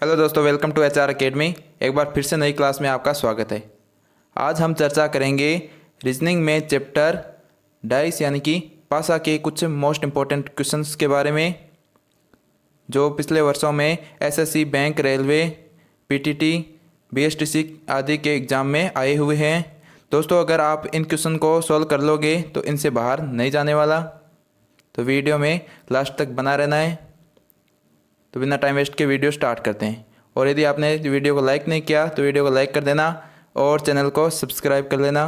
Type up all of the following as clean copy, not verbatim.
Hello दोस्तों, welcome to HR academy. एक बार फिर से नई क्लास में आपका स्वागत है। आज हम चर्चा करेंगे रीजनिंग में चैप्टर डाइस यानी कि पासा के कुछ मोस्ट इम्पोर्टेंट क्वेश्चंस के बारे में, जो पिछले वर्षों में SSC, bank, railway, PTT, BSTC आदि के एग्ज़ाम में आए हुए हैं। दोस्तों, अगर आप इन क्वेश्चन को सॉल्व कर लोगे तो इनसे बाहर नहीं जाने वाला, तो वीडियो में लास्ट तक बना रहना है। तो बिना टाइम वेस्ट के वीडियो स्टार्ट करते हैं। और यदि आपने वीडियो को लाइक नहीं किया तो वीडियो को लाइक कर देना और चैनल को सब्सक्राइब कर लेना,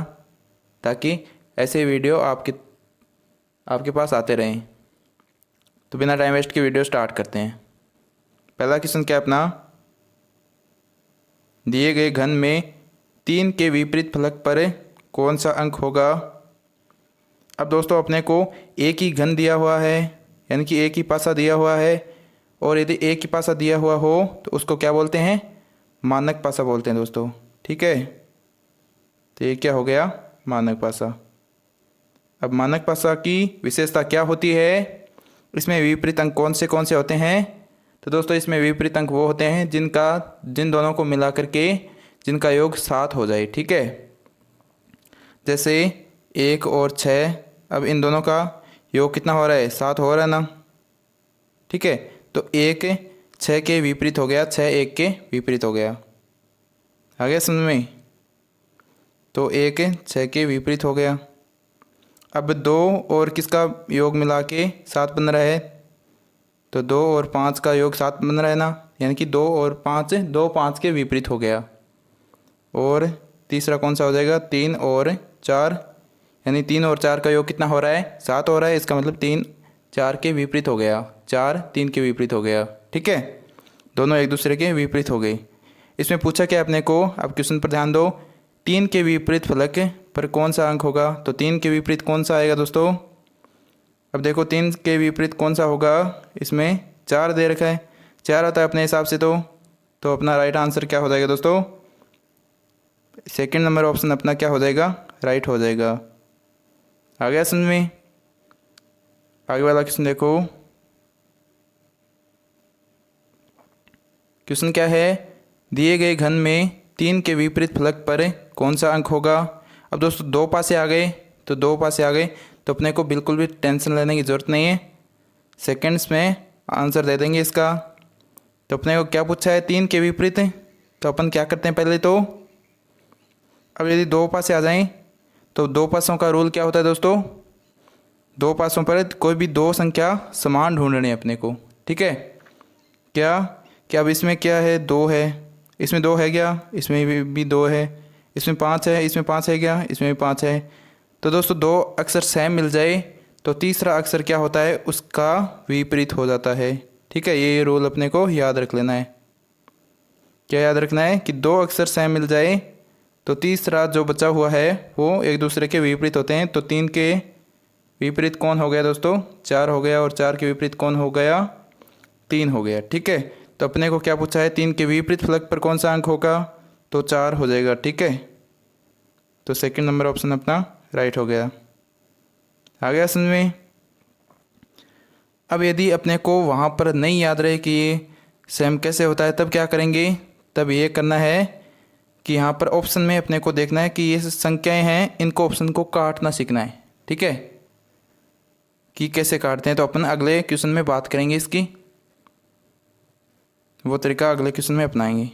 ताकि ऐसे वीडियो आपके पास आते रहें। तो बिना टाइम वेस्ट के वीडियो स्टार्ट करते हैं। पहला क्वेश्चन क्या अपना, दिए गए घन में 3 के विपरीत फलक पर कौन सा अंक होगा। अब दोस्तों, अपने को एक ही घन दिया हुआ है, यानी कि एक ही पासा दिया हुआ है, और यदि एक ही पासा दिया हुआ हो तो उसको क्या बोलते हैं, मानक पासा बोलते हैं दोस्तों। ठीक है, तो ये क्या हो गया, मानक पासा। अब मानक पासा की विशेषता क्या होती है, इसमें विपरीत अंक कौन से होते हैं। तो दोस्तों, इसमें विपरीत अंक वो होते हैं जिन दोनों को मिला करके जिनका योग 7 हो जाए। ठीक है, जैसे 1 और 6, अब इन दोनों का योग कितना हो रहा है, 7 हो रहा है ना। ठीक है, तो 1 6 के विपरीत हो गया, 6 1 के विपरीत हो गया। आ गया समझ में। तो 1 6 के विपरीत हो गया। अब 2 और किसका योग मिला के 7 बन रहा है, तो 2 और 5 का योग 7 बन रहा है ना, यानी कि 2 और 5, 2 5 के विपरीत हो गया। और तीसरा कौन सा हो जाएगा, 3 और 4, यानी 3 और 4 का योग कितना हो रहा है, 7 हो रहा है। इसका मतलब 3 4 के विपरीत हो गया, 4 3 के विपरीत हो गया। ठीक है, दोनों एक दूसरे के विपरीत हो गए। इसमें पूछा क्या अपने को, अब क्वेश्चन पर ध्यान दो, 3 के विपरीत फलक पर कौन सा अंक होगा। तो 3 के विपरीत कौन सा आएगा दोस्तों। अब देखो 3 के विपरीत कौन सा होगा, इसमें 4 दे रखा है, 4 आता है अपने हिसाब से। तो अपना राइट आंसर क्या हो जाएगा दोस्तों, सेकंड नंबर ऑप्शन अपना क्या हो जाएगा, राइट हो जाएगा। आ गया समझ में। आगे वाला क्वेश्चन देखो, क्वेश्चन क्या है, दिए गए घन में 3 के विपरीत फलक पर कौन सा अंक होगा। अब दोस्तों 2 पासे आ गए, तो 2 पासे आ गए तो अपने को बिल्कुल भी टेंशन लेने की ज़रूरत नहीं है, सेकंड्स में आंसर दे देंगे इसका। तो अपने को क्या पूछा है, 3 के विपरीत, तो अपन क्या करते हैं पहले तो, अब यदि 2 पासे आ जाएं तो 2 पासों का रूल क्या होता है दोस्तों, 2 पासों पर कोई भी 2 संख्या समान ढूंढनी है अपने को। ठीक है, क्या अब इसमें क्या है, 2 है, इसमें 2 है क्या, इसमें भी 2 है, इसमें 5 है, इसमें 5 है क्या, इसमें भी 5 है। तो दोस्तों 2 अक्षर सेम मिल जाए तो तीसरा अक्षर क्या होता है, उसका विपरीत हो जाता है। ठीक है, ये रूल अपने को याद रख लेना है। क्या याद रखना है कि 2 अक्षर सेम मिल जाए तो तीसरा जो बचा हुआ है वो एक दूसरे के विपरीत होते हैं। तो 3 के विपरीत कौन हो गया दोस्तों, 4 हो गया, और 4 के विपरीत कौन हो गया, 3 हो गया। ठीक है, तो अपने को क्या पूछा है, 3 के विपरीत फलक पर कौन सा अंक होगा, तो 4 हो जाएगा। ठीक है, तो सेकंड नंबर ऑप्शन अपना राइट हो गया। आ गया समझ में। अब यदि अपने को वहाँ पर नहीं याद रहे कि ये सेम कैसे होता है, तब क्या करेंगे, तब ये करना है कि यहाँ पर ऑप्शन में अपने को देखना है कि ये संख्याएं हैं, इनको ऑप्शन को काटना सीखना है। ठीक है, कि कैसे काटते हैं, तो अपन अगले क्वेश्चन में बात करेंगे इसकी, वो तरीका अगले क्वेश्चन में अपनाएंगे।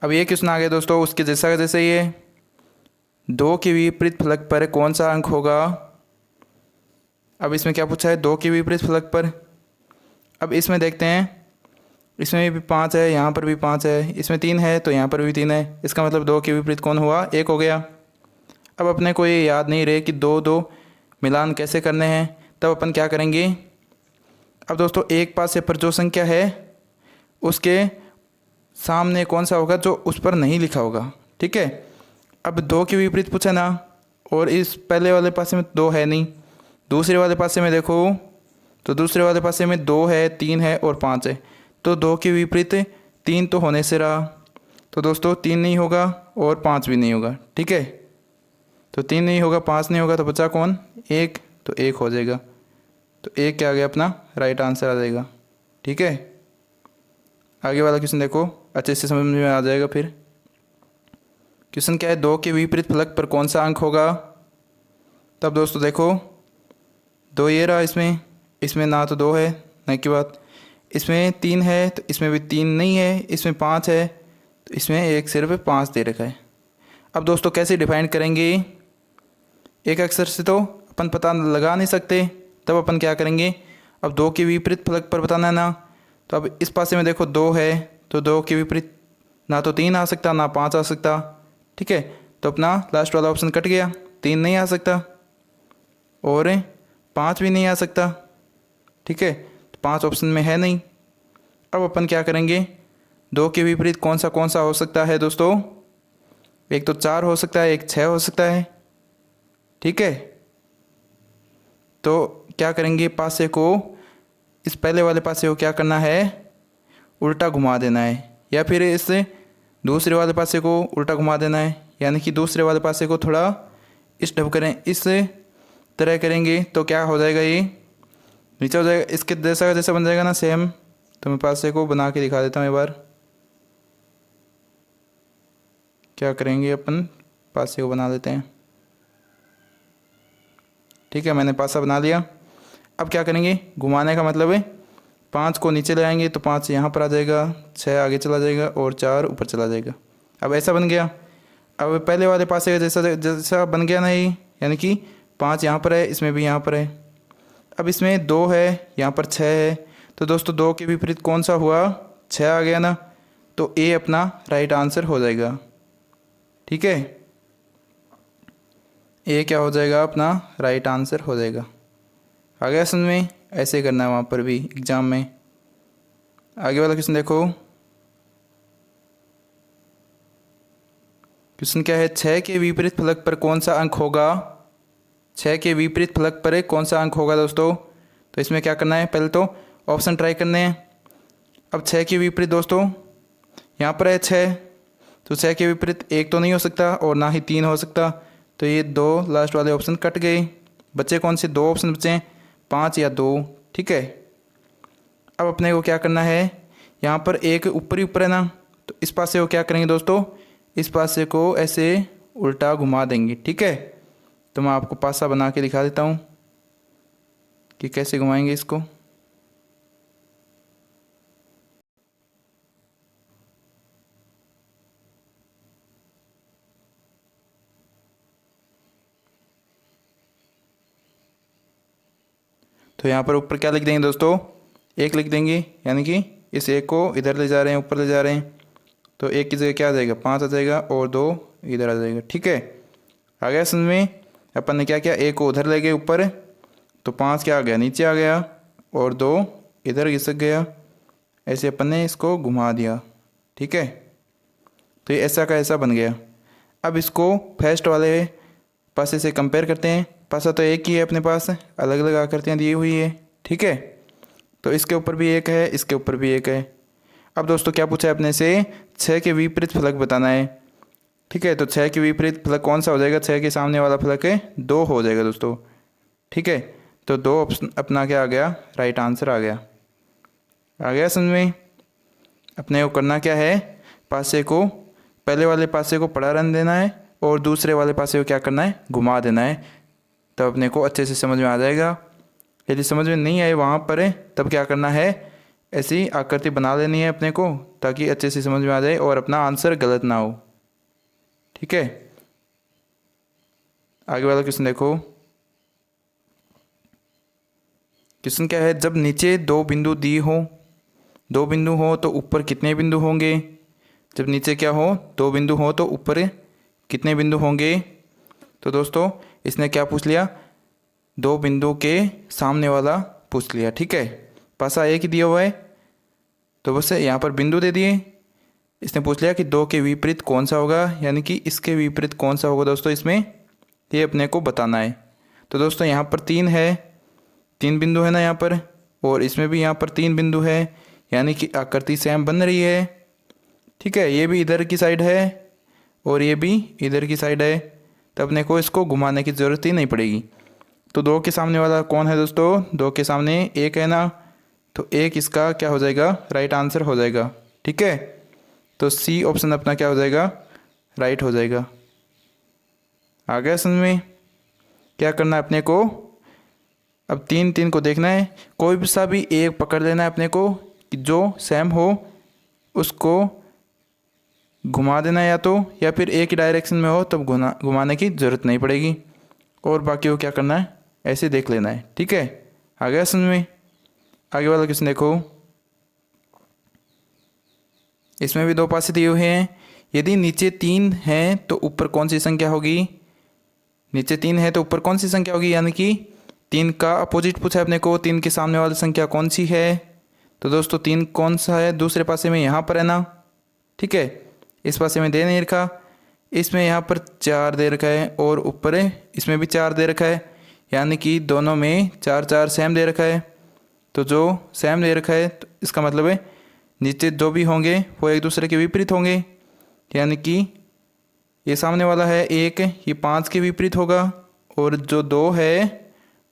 अब ये क्वेश्चन आ गया दोस्तों, उसके जैसा जैसे ये 2 के विपरीत फलक पर कौन सा अंक होगा। अब इसमें क्या पूछा है, 2 के विपरीत फलक पर। अब इसमें देखते हैं, इसमें भी 5 है, यहाँ पर भी 5 है, इसमें 3 है तो यहाँ पर भी 3 है। इसका मतलब 2 के विपरीत कौन हुआ, 1 हो गया। अब अपने को ये याद नहीं रहे कि 2 2 मिलान कैसे करने हैं, तब अपन क्या करेंगे। अब दोस्तों एक पासे पर जो संख्या है उसके सामने कौन सा होगा, जो उस पर नहीं लिखा होगा। ठीक है, अब 2 के विपरीत पूछा ना, और इस पहले वाले पासे में 2 है नहीं, दूसरे वाले पासे में देखो तो दूसरे वाले पासे में 2 है, 3 है और 5 है। तो 2 के विपरीत 3 तो होने से रहा, तो दोस्तों 3 नहीं होगा और 5 भी नहीं होगा। ठीक है, तो 3 नहीं होगा, 5 नहीं होगा, तो बचा कौन, 1, तो 1 हो जाएगा। तो 1 क्या आ गया अपना राइट आंसर आ जाएगा। ठीक है, आगे वाला क्वेश्चन देखो, अच्छे से समझ में आ जाएगा फिर। क्वेश्चन क्या है, 2 के विपरीत फलक पर कौन सा अंक होगा। तब दोस्तों देखो, 2 ये रहा, इसमें ना तो 2 है ना की बात, इसमें 3 है तो इसमें भी 3 नहीं है, इसमें 5 है तो इसमें एक सिर्फ 5 दे रखा है। अब दोस्तों कैसे डिफाइन करेंगे, एक अक्षर से तो अपन पता लगा नहीं सकते, तब अपन क्या करेंगे, अब 2 के विपरीत फलक पर बताना है ना, तो अब इस पासे में देखो 2 है तो 2 के विपरीत ना तो 3 आ सकता ना 5 आ सकता, ठीक है। तो अपना लास्ट वाला ऑप्शन कट गया, 3 नहीं आ सकता और 5 भी नहीं आ सकता, ठीक है। तो 5 ऑप्शन में है नहीं। अब अपन क्या करेंगे, 2 के विपरीत कौन सा हो सकता है दोस्तों, एक तो 4 हो सकता है, एक 6 हो सकता है, ठीक है। तो क्या करेंगे, पासे को, इस पहले वाले पासे को क्या करना है, उल्टा घुमा देना है, या फिर इस दूसरे वाले पासे को उल्टा घुमा देना है, यानी कि दूसरे वाले पासे को थोड़ा इस ढब करें, इस तरह करेंगे तो क्या हो जाएगा, ये नीचे हो जाएगा, इसके जैसा बन जाएगा ना सेम। तो मैं पासे को बना के दिखा देता हूँ एक बार। क्या करेंगे, अपन पासे को बना देते हैं, ठीक है। मैंने पासा बना लिया। अब क्या करेंगे, घुमाने का मतलब है 5 को नीचे ले आएंगे तो 5 यहाँ पर आ जाएगा, 6 आगे चला जाएगा और 4 ऊपर चला जाएगा। अब ऐसा बन गया। अब पहले वाले पासे जैसा बन गया ना ये, यानी कि 5 यहाँ पर है, इसमें भी यहाँ पर है। अब इसमें 2 है, यहाँ पर 6 है, तो दोस्तों 2 के विपरीत कौन सा हुआ, 6 आ गया ना, तो ए अपना राइट आंसर हो जाएगा, ठीक है। ए क्या हो जाएगा, अपना राइट आंसर हो जाएगा। आ गया समझ में, ऐसे करना है वहाँ पर भी एग्ज़ाम में। आगे वाला क्वेश्चन देखो, क्वेश्चन क्या है, 6 के विपरीत फलक पर कौन सा अंक होगा। 6 के विपरीत फलक पर कौन सा अंक होगा दोस्तों। तो इसमें क्या करना है, पहले तो ऑप्शन ट्राई करने हैं। अब 6 के विपरीत दोस्तों यहाँ पर है 6, तो 6 के विपरीत 1 तो नहीं हो सकता और ना ही 3 हो सकता, तो ये 2 लास्ट वाले ऑप्शन कट गए। बचे कौन से 2 ऑप्शन बचे हैं, 5 या 2, ठीक है। अब अपने को क्या करना है, यहाँ पर एक ऊपर ही ऊपर है ना, तो इस पासे को क्या करेंगे दोस्तों, इस पासे को ऐसे उल्टा घुमा देंगे, ठीक है। तो मैं आपको पासा बना के दिखा देता हूँ कि कैसे घुमाएंगे इसको। तो यहाँ पर ऊपर क्या लिख देंगे दोस्तों, 1 लिख देंगे, यानी कि इस 1 को इधर ले जा रहे हैं, ऊपर ले जा रहे हैं, तो 1 की जगह क्या आ जाएगा, 5 आ जाएगा और 2 इधर आ जाएगा, ठीक है। आ गया समझ में। अपन ने क्या किया, 1 को उधर ले गए ऊपर, तो 5 क्या आ गया, नीचे आ गया और 2 इधर घिसक गया, ऐसे अपन ने इसको घुमा दिया, ठीक है। तो ये ऐसा का ऐसा बन गया। अब इसको फर्स्ट वाले पासे से कंपेयर करते हैं। पासा तो एक ही है अपने पास, अलग अलग आकृतियाँ दी हुई है, ठीक है। तो इसके ऊपर भी 1 है, इसके ऊपर भी 1 है। अब दोस्तों क्या पूछा है अपने से, 6 के विपरीत फलक बताना है, ठीक है। तो 6 के विपरीत फलक कौन सा हो जाएगा, 6 के सामने वाला फलक है 2 हो जाएगा दोस्तों, ठीक है। तो 2 ऑप्शन अपना क्या आ गया, राइट आंसर आ गया। आ गया समझ में। अपने को करना क्या है, पासे को, पहले वाले पासे को पड़ा रहने देना है और दूसरे वाले पासे को क्या करना है, घुमा देना है, तब अपने को अच्छे से समझ में आ जाएगा। यदि समझ में नहीं आए वहाँ पर है, तब क्या करना है, ऐसी आकृति बना लेनी है अपने को, ताकि अच्छे से समझ में आ जाए और अपना आंसर गलत ना हो, ठीक है। आगे वाला क्वेश्चन देखो। क्वेश्चन क्या है, जब नीचे 2 बिंदु दी हो, 2 बिंदु हो तो ऊपर कितने बिंदु होंगे। जब नीचे क्या हो, 2 बिंदु हो तो ऊपर कितने बिंदु होंगे। तो दोस्तों इसने क्या पूछ लिया, 2 बिंदु के सामने वाला पूछ लिया, ठीक है। पासा एक ही दिया हुआ है तो बस यहाँ पर बिंदु दे दिए। इसने पूछ लिया कि 2 के विपरीत कौन सा होगा, यानी कि इसके विपरीत कौन सा होगा दोस्तों, इसमें ये अपने को बताना है। तो दोस्तों यहाँ पर 3 है, 3 बिंदु है ना यहाँ पर, और इसमें भी यहाँ पर 3 बिंदु है, यानी कि आकृति सेम बन रही है, ठीक है। ये भी इधर की साइड है और ये भी इधर की साइड है, तो अपने को इसको घुमाने की ज़रूरत ही नहीं पड़ेगी। तो 2 के सामने वाला कौन है दोस्तों, 2 के सामने 1 है ना, तो 1 इसका क्या हो जाएगा, राइट आंसर हो जाएगा, ठीक है, तो सी ऑप्शन अपना क्या हो जाएगा, राइट हो जाएगा। आ गया समझ में? क्या करना है अपने को, अब तीन तीन को देखना है, कोई भी सा भी एक पकड़ लेना है अपने को कि जो सेम हो उसको घुमा देना है, या फिर एक ही डायरेक्शन में हो तब घुमाने की ज़रूरत नहीं पड़ेगी, और बाकी को क्या करना है ऐसे देख लेना है। ठीक है, आ गया समझ में? आगे वाला क्वेश्चन देखो, इसमें भी दो पासे दिए हुए हैं। यदि नीचे 3 हैं तो ऊपर कौन सी संख्या होगी? नीचे 3 है तो ऊपर कौन सी संख्या होगी, यानी कि 3 का अपोजिट पूछा है अपने को, 3 के सामने वाली संख्या कौन सी है? तो दोस्तों 3 कौन सा है, दूसरे पासे में यहाँ पर है ना। ठीक है, इस पासे में दे नहीं रखा, इसमें यहाँ पर 4 दे रखा है और ऊपर इसमें भी 4 दे रखा है, यानी कि दोनों में 4 4 सेम दे रखा है। तो जो सेम दे रखा है तो इसका मतलब है नीचे जो भी होंगे वो एक दूसरे के विपरीत होंगे, यानी कि ये सामने वाला है 1, ये 5 के विपरीत होगा, और जो 2 है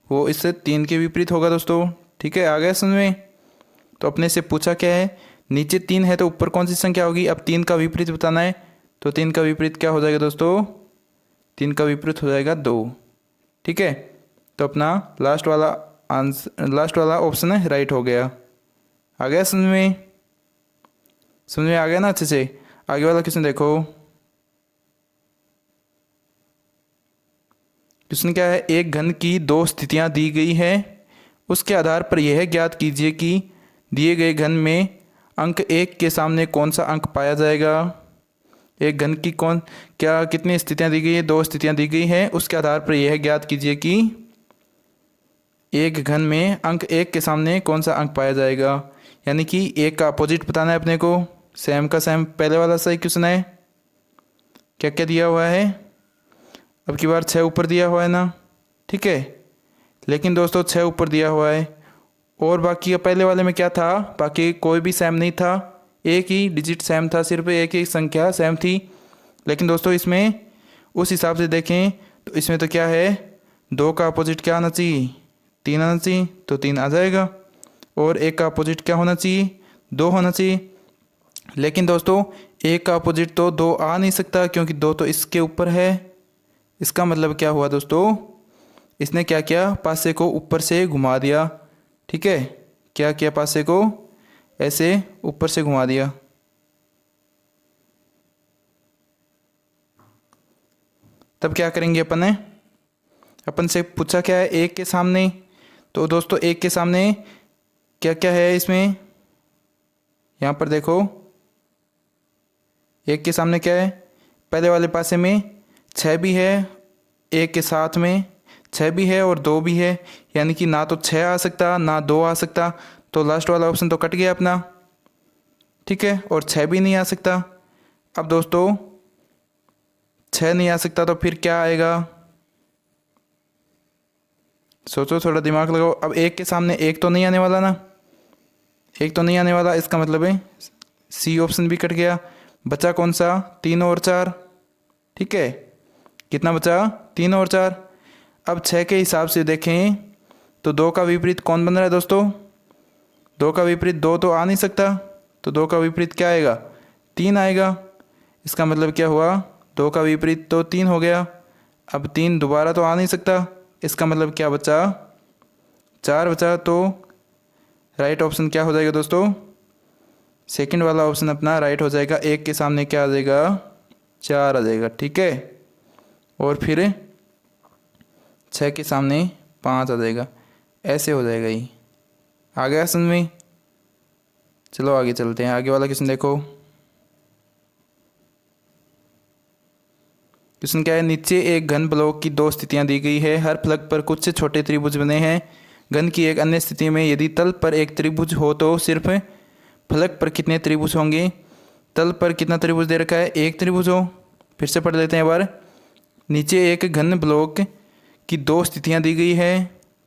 वो इससे 3 के विपरीत होगा दोस्तों। ठीक है, आ गया समझ में? तो अपने से पूछा क्या है, नीचे 3 है तो ऊपर कौन सी संख्या होगी। अब 3 का विपरीत बताना है, तो 3 का विपरीत क्या हो जाएगा दोस्तों, 3 का विपरीत हो जाएगा 2। ठीक है, तो अपना लास्ट वाला ऑप्शन है राइट हो गया। आ गया समझ में? समझ में आ गया ना अच्छे से? आगे वाला क्वेश्चन देखो, क्वेश्चन क्या है, एक घन की 2 स्थितियां दी गई है, उसके आधार पर यह ज्ञात कीजिए कि दिए गए घन में अंक 1 के सामने कौन सा अंक पाया जाएगा। एक घन की कितनी स्थितियां दी गई है, 2 स्थितियां दी गई है, उसके आधार पर यह ज्ञात कीजिए कि एक घन में अंक 1 के सामने कौन सा अंक पाया जाएगा, यानी कि 1 का अपोजिट बताना है अपने को। सेम का सेम पहले वाला सही क्वेश्चन है, क्या क्या दिया हुआ है, अब की बार 6 ऊपर दिया हुआ है ना। ठीक है, लेकिन दोस्तों 6 ऊपर दिया हुआ है, और बाकी पहले वाले में क्या था, बाकी कोई भी सेम नहीं था, एक ही डिजिट सेम था, सिर्फ एक ही संख्या सेम थी। लेकिन दोस्तों इसमें उस हिसाब से देखें तो इसमें तो क्या है, 2 का अपोजिट क्या आना चाहिए, 3 आना चाहिए, तो 3 आ जाएगा, और 1 का अपोजिट क्या होना चाहिए, 2 होना चाहिए। लेकिन दोस्तों 1 का अपोजिट तो 2 आ नहीं सकता, क्योंकि 2 तो इसके ऊपर है। इसका मतलब क्या हुआ दोस्तों, इसने क्या किया, पासे को ऊपर से घुमा दिया। ठीक है, क्या किया, पासे को ऐसे ऊपर से घुमा दिया। तब क्या करेंगे अपन से पूछा क्या है, 1 के सामने, तो दोस्तों 1 के सामने क्या क्या है इसमें, यहाँ पर देखो 1 के सामने क्या है, पहले वाले पासे में 6 भी है, 1 के साथ में 6 भी है और 2 भी है, यानी कि ना तो 6 आ सकता ना 2 आ सकता, तो लास्ट वाला ऑप्शन तो कट गया अपना। ठीक है, और 6 भी नहीं आ सकता। अब दोस्तों 6 नहीं आ सकता तो फिर क्या आएगा, सोचो, थोड़ा दिमाग लगाओ। अब 1 के सामने 1 तो नहीं आने वाला ना, 1 तो नहीं आने वाला, इसका मतलब है सी ऑप्शन भी कट गया। बचा कौन सा, 3 और 4। ठीक है, कितना बचा, 3 और 4। अब 6 के हिसाब से देखें तो 2 का विपरीत कौन बन रहा है दोस्तों, 2 का विपरीत 2 तो आ नहीं सकता, तो 2 का विपरीत क्या आएगा, 3 आएगा। इसका मतलब क्या हुआ, 2 का विपरीत तो 3 हो गया। अब 3 दोबारा तो आ नहीं सकता, इसका मतलब क्या बचा, 4 बचा। तो राइट ऑप्शन क्या हो जाएगा दोस्तों, सेकंड वाला ऑप्शन अपना राइट हो जाएगा। 1 के सामने क्या आ जाएगा, 4 आ जाएगा। ठीक है, और फिर 6 के सामने 5 आ जाएगा, ऐसे हो जाएगा ये। आ गया समझ में? चलो आगे चलते हैं, आगे वाला क्वेश्चन देखो। क्वेश्चन क्या है, नीचे एक घन ब्लॉक की 2 स्थितियां दी गई है, हर फलक पर कुछ छोटे त्रिभुज बने हैं। घन की एक अन्य स्थिति में यदि तल पर एक त्रिभुज हो तो सिर्फ फलक पर कितने त्रिभुज होंगे। तल पर कितना त्रिभुज दे रखा है, एक त्रिभुज हो। फिर से पढ़ लेते हैं एक बार। नीचे एक घन ब्लॉक की 2 स्थितियां दी गई है।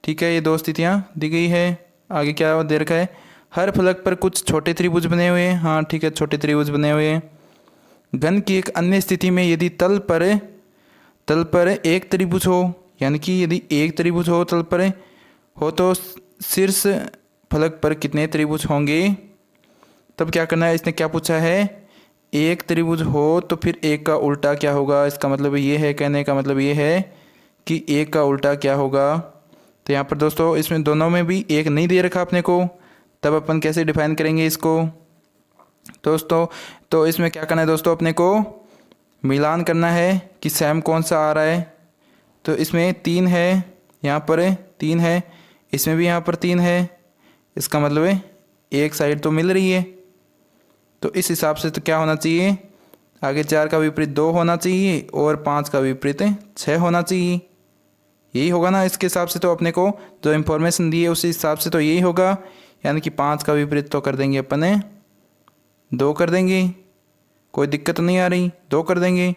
ठीक है, ये 2 स्थितियां दी गई है। आगे क्या दे रखा है, हर फलक पर कुछ छोटे त्रिभुज बने हुए हैं। हाँ ठीक है, छोटे त्रिभुज बने हुए हैं। घन की एक अन्य स्थिति में यदि तल पर एक त्रिभुज हो, यानी कि यदि एक त्रिभुज हो तल पर हो तो शीर्ष फलक पर कितने त्रिभुज होंगे। तब क्या करना है, इसने क्या पूछा है, एक त्रिभुज हो तो फिर एक का उल्टा क्या होगा। इसका मतलब ये है, कहने का मतलब ये है कि एक का उल्टा क्या होगा। तो यहाँ पर दोस्तों इसमें दोनों में भी एक नहीं दे रखा अपने को, तब अपन कैसे डिफाइन करेंगे इसको दोस्तों। तो इसमें क्या करना है दोस्तों, अपने को मिलान करना है कि सेम कौन सा आ रहा है। तो इसमें 3 है, यहाँ पर 3 है, इसमें भी यहाँ पर 3 है। इसका मतलब है एक साइड तो मिल रही है। तो इस हिसाब से तो क्या होना चाहिए, आगे 4 का विपरीत 2 होना चाहिए और 5 का विपरीत 6 होना चाहिए। यही होगा ना इसके हिसाब से। तो अपने को जो इन्फॉर्मेशन दी है उसी हिसाब से तो यही होगा, यानी कि 5 का विपरीत तो कर देंगे अपन 2 कर देंगे, कोई दिक्कत नहीं आ रही, 2 कर देंगे।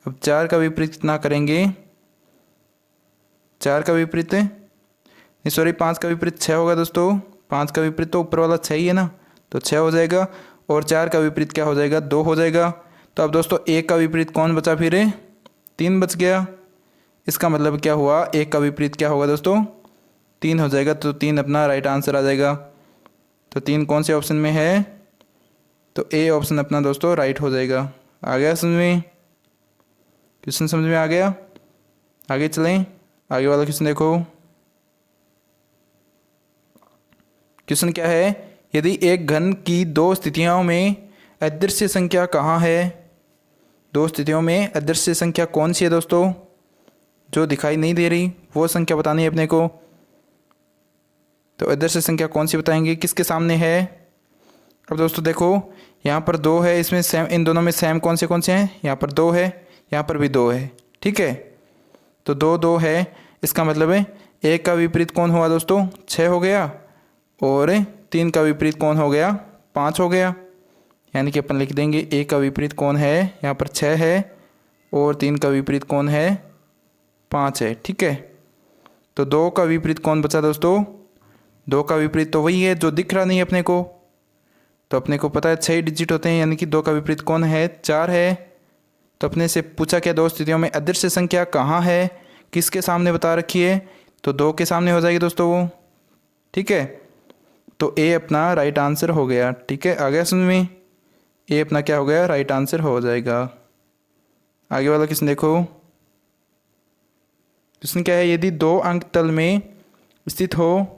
अब 4 का विपरीत कितना करेंगे, 4 का विपरीत नहीं सॉरी 5 का विपरीत 6 होगा दोस्तों। 5 का विपरीत तो ऊपर वाला 6 ही है ना, तो 6 हो जाएगा। और 4 का विपरीत क्या हो जाएगा, 2 हो जाएगा। तो अब दोस्तों 1 का विपरीत कौन बचा, फिर 3 बच गया। इसका मतलब क्या हुआ, 1 का विपरीत क्या होगा दोस्तों, 3 हो जाएगा। तो 3 अपना राइट आंसर आ जाएगा। तो 3 कौन से ऑप्शन में है, तो ए ऑप्शन अपना दोस्तों राइट हो जाएगा। आ गया समझ में, क्वेश्चन समझ में आ गया। आगे चलें, आगे वाला क्वेश्चन देखो। क्वेश्चन क्या है, यदि एक घन की 2 स्थितियों में अदृश्य संख्या कहाँ है। 2 स्थितियों में अदृश्य संख्या कौन सी है दोस्तों, जो दिखाई नहीं दे रही वो संख्या बतानी है अपने को। तो अदृश्य संख्या कौन सी बताएंगे, किसके सामने है। अब दोस्तों देखो यहाँ पर 2 है, इसमें सेम, इन दोनों में सेम कौन से हैं, यहाँ पर 2 है, यहाँ पर भी 2 है, ठीक है। तो 2 2 है, इसका मतलब है 1 का विपरीत कौन हुआ दोस्तों, 6 हो गया। और 3 का विपरीत कौन हो गया, 5 हो गया। यानी कि अपन लिख देंगे 1 का विपरीत कौन है, यहाँ पर 6 है, और 3 का विपरीत कौन है, 5 है, ठीक है। तो 2 का विपरीत कौन बचा दोस्तों, 2 का विपरीत तो वही है जो दिख रहा नहीं है अपने को। तो अपने को पता है 6 डिजिट होते हैं, यानी कि 2 का विपरीत कौन है, 4 है। तो अपने से पूछा क्या, 2 स्थितियों में अदृश्य संख्या कहाँ है, किसके सामने बता रखी है। तो 2 के सामने हो जाएगी दोस्तों वो, ठीक है। तो ए अपना राइट आंसर हो गया, ठीक है। आ गया समझ में, ए अपना क्या हो गया, राइट आंसर हो जाएगा। आगे वाला क्वेश्चन देखो। क्वेश्चन क्या है, यदि 2 अंक तल में स्थित हो,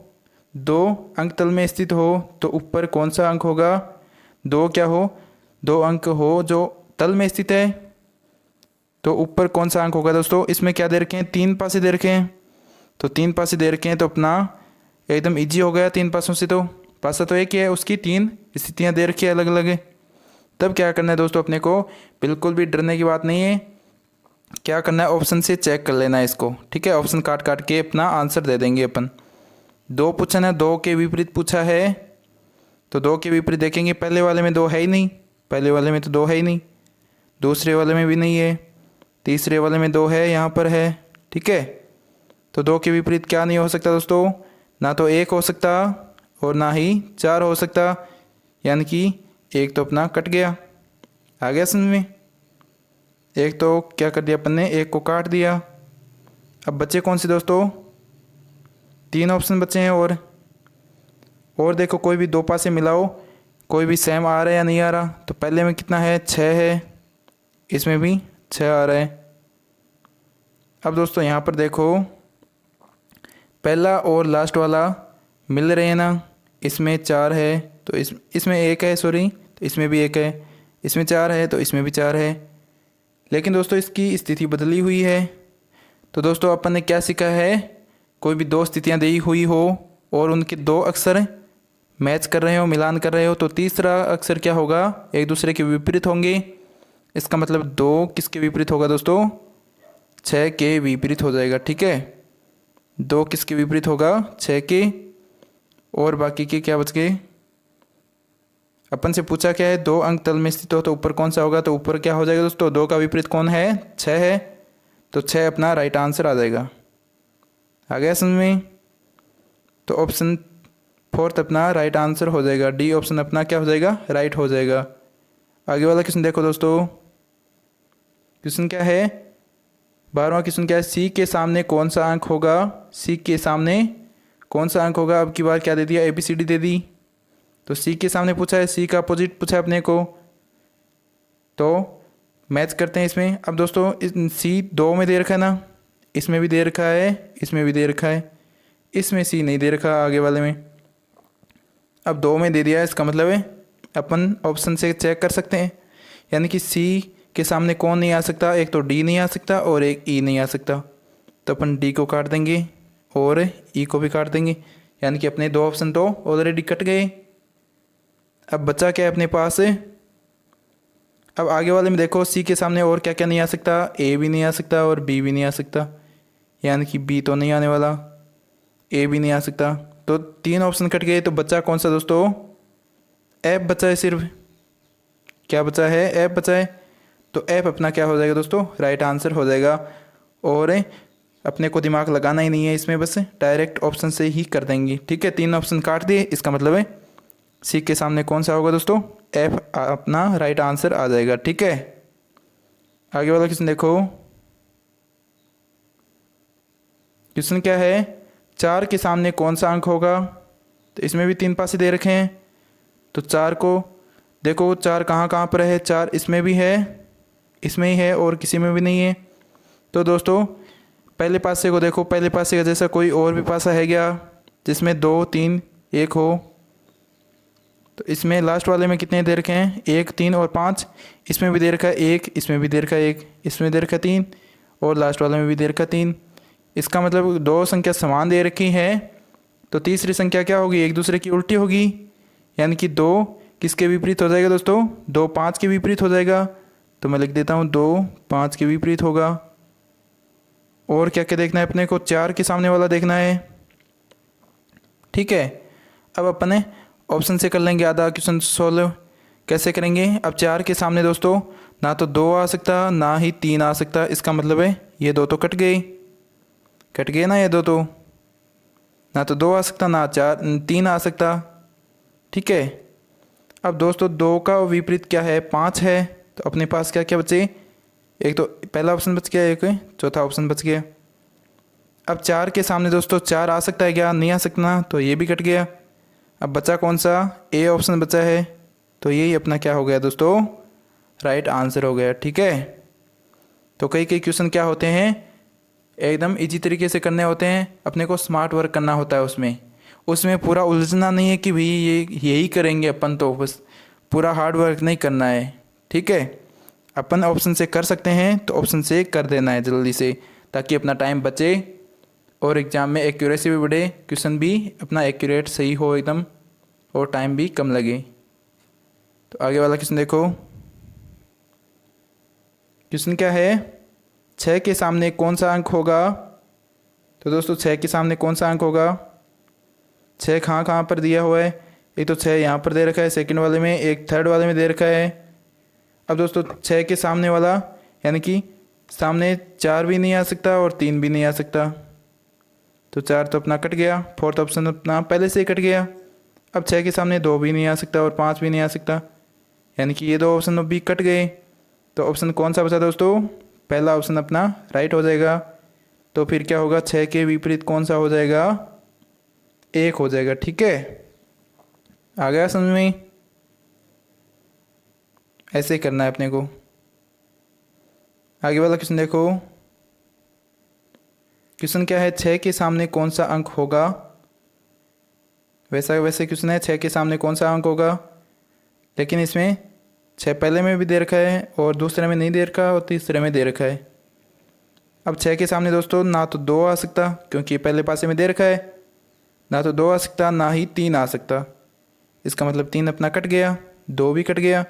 2 अंक तल में स्थित हो तो ऊपर कौन सा अंक होगा। 2 क्या हो, 2 अंक हो जो तल में स्थित है, तो ऊपर कौन सा अंक होगा दोस्तों। इसमें क्या दे रखे हैं, 3 पासे दे रखे हैं। तो 3 पासे दे रखे हैं, तो अपना एकदम इजी हो गया 3 पासों से। तो पासा तो एक ही है, उसकी 3 स्थितियाँ दे रखी है अलग अलग। तब क्या करना है दोस्तों, अपने को बिल्कुल भी डरने की बात नहीं है। क्या करना है, ऑप्शन से चेक कर लेना है इसको, ठीक है। ऑप्शन काट काट के अपना आंसर दे देंगे अपन। 2 पूछा है, 2 के विपरीत पूछा है, तो 2 के विपरीत देखेंगे। पहले वाले में 2 है ही नहीं, पहले वाले में तो 2 है ही नहीं, दूसरे वाले में भी नहीं है, तीसरे वाले में 2 है, यहाँ पर है, ठीक है। तो 2 के विपरीत क्या नहीं हो सकता दोस्तों, ना तो 1 हो सकता और ना ही 4 हो सकता, यानी कि 1 तो अपना कट गया। आ गया समझ में, 1 तो क्या कर दिया अपन ने, 1 को काट दिया। अब बचे कौन से दोस्तों, 3 ऑप्शन बचे हैं। और देखो कोई भी 2 पासे मिलाओ, कोई भी सेम आ रहा है या नहीं आ रहा। तो पहले में कितना है, 6 है, इसमें भी 6 आ रहा है। अब दोस्तों यहाँ पर देखो, पहला और लास्ट वाला मिल रहे हैं ना। इसमें 4 है तो इसमें 1 है, सॉरी, तो इसमें भी 1 है। इसमें 4 है तो इसमें भी 4 है। लेकिन दोस्तों इसकी स्थिति बदली हुई है। तो दोस्तों अपन ने क्या सीखा है, कोई भी 2 स्थितियाँ दी हुई हो और उनके 2 अक्षर मैच कर रहे हो, मिलान कर रहे हो, तो तीसरा अक्षर क्या होगा, एक दूसरे के विपरीत होंगे। इसका मतलब 2 किसके विपरीत होगा दोस्तों, 6 के विपरीत हो जाएगा, ठीक है। 2 किसके विपरीत होगा, 6 के। और बाकी के क्या बच गए, अपन से पूछा क्या है, 2 अंक तल में स्थित हो तो ऊपर कौन सा होगा। तो ऊपर क्या हो जाएगा दोस्तों, 2 का विपरीत कौन है, 6 है, तो 6 अपना राइट आंसर आ जाएगा। आ गया समझ में, तो ऑप्शन 4 अपना राइट आंसर हो जाएगा। डी ऑप्शन अपना क्या हो जाएगा, राइट हो जाएगा। आगे वाला क्वेश्चन देखो दोस्तों। क्वेश्चन क्या है, 12वां क्वेश्चन क्या है, सी के सामने कौन सा अंक होगा। सी के सामने कौन सा अंक होगा। अब की बार क्या दे दिया, ABCD दे दी। तो सी के सामने पूछा है, सी का अपोजिट पूछा है अपने को, तो मैच करते हैं इसमें। अब दोस्तों सी 2 में दे रखा है ना, इसमें भी दे रखा है, इसमें भी दे रखा है, इसमें सी नहीं दे रखा आगे वाले में। अब 2 में दे दिया है, इसका मतलब है अपन ऑप्शन से चेक कर सकते हैं, यानी कि सी के सामने कौन नहीं आ सकता, एक तो डी नहीं आ सकता और एक ई नहीं आ सकता। तो अपन डी को काट देंगे और ई को भी काट देंगे, यानी कि अपने 2 ऑप्शन तो ऑलरेडी कट गए। अब बचा क्या है अपने पास। अब आगे वाले में देखो, सी के सामने और क्या क्या नहीं आ सकता, ए भी नहीं आ सकता और बी भी नहीं आ सकता, यानी कि बी तो नहीं आने वाला, ए भी नहीं आ सकता। तो 3 ऑप्शन कट गए। तो बचा कौन सा दोस्तों, एफ बचा है सिर्फ। क्या बचा है, एफ बचा है। तो एफ अपना क्या हो जाएगा दोस्तों, राइट आंसर हो जाएगा। और अपने को दिमाग लगाना ही नहीं है इसमें, बस डायरेक्ट ऑप्शन से ही कर देंगे। ठीक है, 3 ऑप्शन काट दिए, इसका मतलब है सी के सामने कौन सा होगा दोस्तों, एफ अपना राइट आंसर आ जाएगा। ठीक है, आगे वाला क्वेश्चन देखो। क्वेश्चन क्या है, 4 के सामने कौन सा अंक होगा। तो इसमें भी 3 पासे दे रखे हैं। तो 4 को देखो, 4 कहाँ कहाँ पर है, 4 इसमें भी है, इसमें ही है और किसी में भी नहीं है। तो दोस्तों पहले पासे को देखो, पहले पासे का जैसा कोई और भी पासा है क्या जिसमें 2 3 1 हो। तो इसमें लास्ट वाले में कितने दे रखे हैं, 1 3 और 5। इसमें भी दे रखा है 1, इसमें भी दे रखा है 1, इसमें दे रखा है 3 और लास्ट वाले में भी दे रखा है 3। इसका मतलब 2 संख्या समान दे रखी है। तो तीसरी संख्या क्या होगी, एक दूसरे की उल्टी होगी, यानी कि 2 किसके विपरीत हो जाएगा दोस्तों, 2 5 के विपरीत हो जाएगा। तो मैं लिख देता हूँ 2 5 के विपरीत होगा। और क्या क्या देखना है अपने को, 4 के सामने वाला देखना है। ठीक है, अब अपने ऑप्शन से कर लेंगे आधा क्वेश्चन सॉल्व। कैसे करेंगे, अब 4 के सामने दोस्तों ना तो 2 आ सकता ना ही 3 आ सकता, इसका मतलब है ये 2 तो कट गए, कट गए ना, ये 2 तो ना तो 2 आ सकता ना 3 आ सकता। ठीक है, अब दोस्तों 2 का विपरीत क्या है, 5 है। तो अपने पास क्या क्या बचे, एक तो पहला ऑप्शन बच गया, एक चौथा ऑप्शन बच गया। अब 4 के सामने दोस्तों 4 आ सकता है क्या, नहीं आ सकता ना, तो ये भी कट गया। अब बचा कौन सा, ए ऑप्शन बचा है। तो यही अपना क्या हो गया दोस्तों, राइट आंसर हो गया। ठीक है, तो कई कई क्वेश्चन क्या होते हैं, एकदम इजी तरीके से करने होते हैं, अपने को स्मार्ट वर्क करना होता है उसमें पूरा उलझना नहीं है कि भाई ये यही करेंगे अपन, तो बस पूरा हार्ड वर्क नहीं करना है। ठीक है, अपन ऑप्शन से कर सकते हैं तो ऑप्शन से कर देना है जल्दी से, ताकि अपना टाइम बचे और एग्ज़ाम में एक्यूरेसी भी बढ़े, क्वेश्चन भी अपना एक्यूरेट सही हो एकदम, और टाइम भी कम लगे। तो आगे वाला क्वेश्चन देखो। क्वेश्चन क्या है, 6 के सामने कौन सा अंक होगा। तो दोस्तों 6 के सामने कौन सा अंक होगा, 6 कहाँ कहाँ पर दिया हुआ है, एक तो 6 यहाँ पर दे रखा है सेकंड वाले में, एक थर्ड वाले में दे रखा है। अब दोस्तों 6 के सामने वाला, यानी कि सामने 4 भी नहीं आ सकता और 3 भी नहीं आ सकता। तो 4 तो अपना कट गया, फोर्थ ऑप्शन अपना पहले से ही कट गया। अब 6 के सामने 2 भी नहीं आ सकता और 5 भी नहीं आ सकता, यानी कि ये 2 ऑप्शन भी कट गए। तो ऑप्शन कौन सा बचा दोस्तों, पहला ऑप्शन अपना राइट हो जाएगा। तो फिर क्या होगा, 6 के विपरीत कौन सा हो जाएगा, 1 हो जाएगा। ठीक है, आ गया समझ में, ऐसे ही करना है अपने को। आगे वाला क्वेश्चन देखो। क्वेश्चन क्या है, 6 के सामने कौन सा अंक होगा। वैसे क्वेश्चन है, 6 के सामने कौन सा अंक होगा, लेकिन इसमें 6 पहले में भी दे रखा है और दूसरे में नहीं दे रखा और तीसरे में दे रखा है। अब 6 के सामने दोस्तों ना तो 2 आ सकता, क्योंकि पहले पासे में दे रखा है, ना तो 2 आ सकता ना ही 3 आ सकता। इसका मतलब 3 अपना कट गया, 2 भी कट गया।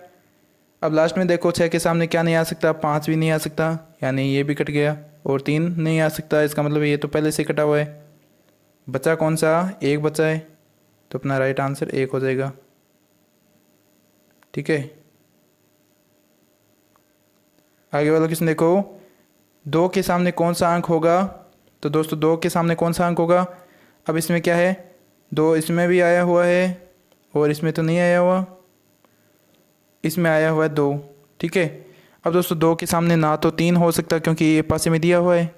अब लास्ट में देखो 6 के सामने क्या नहीं आ सकता, 5 भी नहीं आ सकता, यानी ये भी कट गया और 3 नहीं आ सकता। इसका मतलब ये तो पहले से कटा हुआ है। बचा कौन सा, 1 बचा है। तो अपना राइट आंसर 1 हो जाएगा। ठीक है, आगे वाला क्वेश्चन देखो। 2 के सामने कौन सा अंक होगा। तो दोस्तों 2 के सामने कौन सा अंक होगा। अब इसमें क्या है, 2 इसमें भी आया हुआ है और इसमें तो नहीं आया हुआ, इसमें आया हुआ है 2। ठीक है, अब दोस्तों 2 के सामने ना तो 3 हो सकता, क्योंकि ये पासे में दिया हुआ है,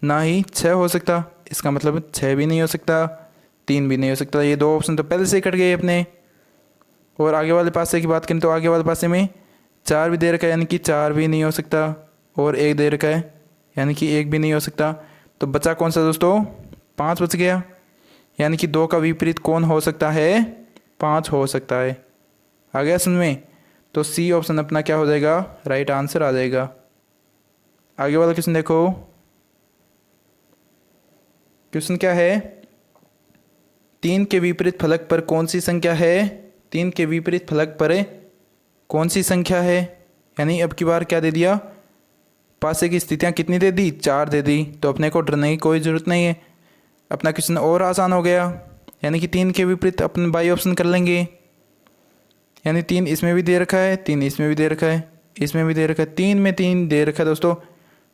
ना ही 6 हो सकता। इसका मतलब 6 भी नहीं हो सकता, 3 भी नहीं हो सकता। ये 2 ऑप्शन तो पहले से ही कट गए अपने। और आगे वाले पासे की बात करें तो आगे वाले पासे में 4 भी दे रखा है, यानी कि 4 भी नहीं हो सकता, और 1 दे रखा है यानी कि 1 भी नहीं हो सकता। तो बचा कौन सा दोस्तों? 5 बच गया, यानी कि 2 का विपरीत कौन हो सकता है? 5 हो सकता है। आ गया समझ में? तो सी ऑप्शन अपना क्या हो जाएगा? राइट आंसर आ जाएगा। आगे वाला क्वेश्चन देखो। क्वेश्चन क्या है? 3 के विपरीत फलक पर कौन सी संख्या है? 3 के विपरीत फलक पर कौन सी संख्या है? यानी अब की बार क्या दे दिया? पासे की स्थितियाँ कितनी दे दी? 4 दे दी। तो अपने को डरने की कोई ज़रूरत नहीं है, अपना क्वेश्चन और आसान हो गया। यानी कि 3 के विपरीत अपने बाई ऑप्शन कर लेंगे, यानी 3 इसमें भी दे रखा है, 3 इसमें भी दे रखा है, इसमें भी दे रखा है, 3 में 3 दे रखा है दोस्तों।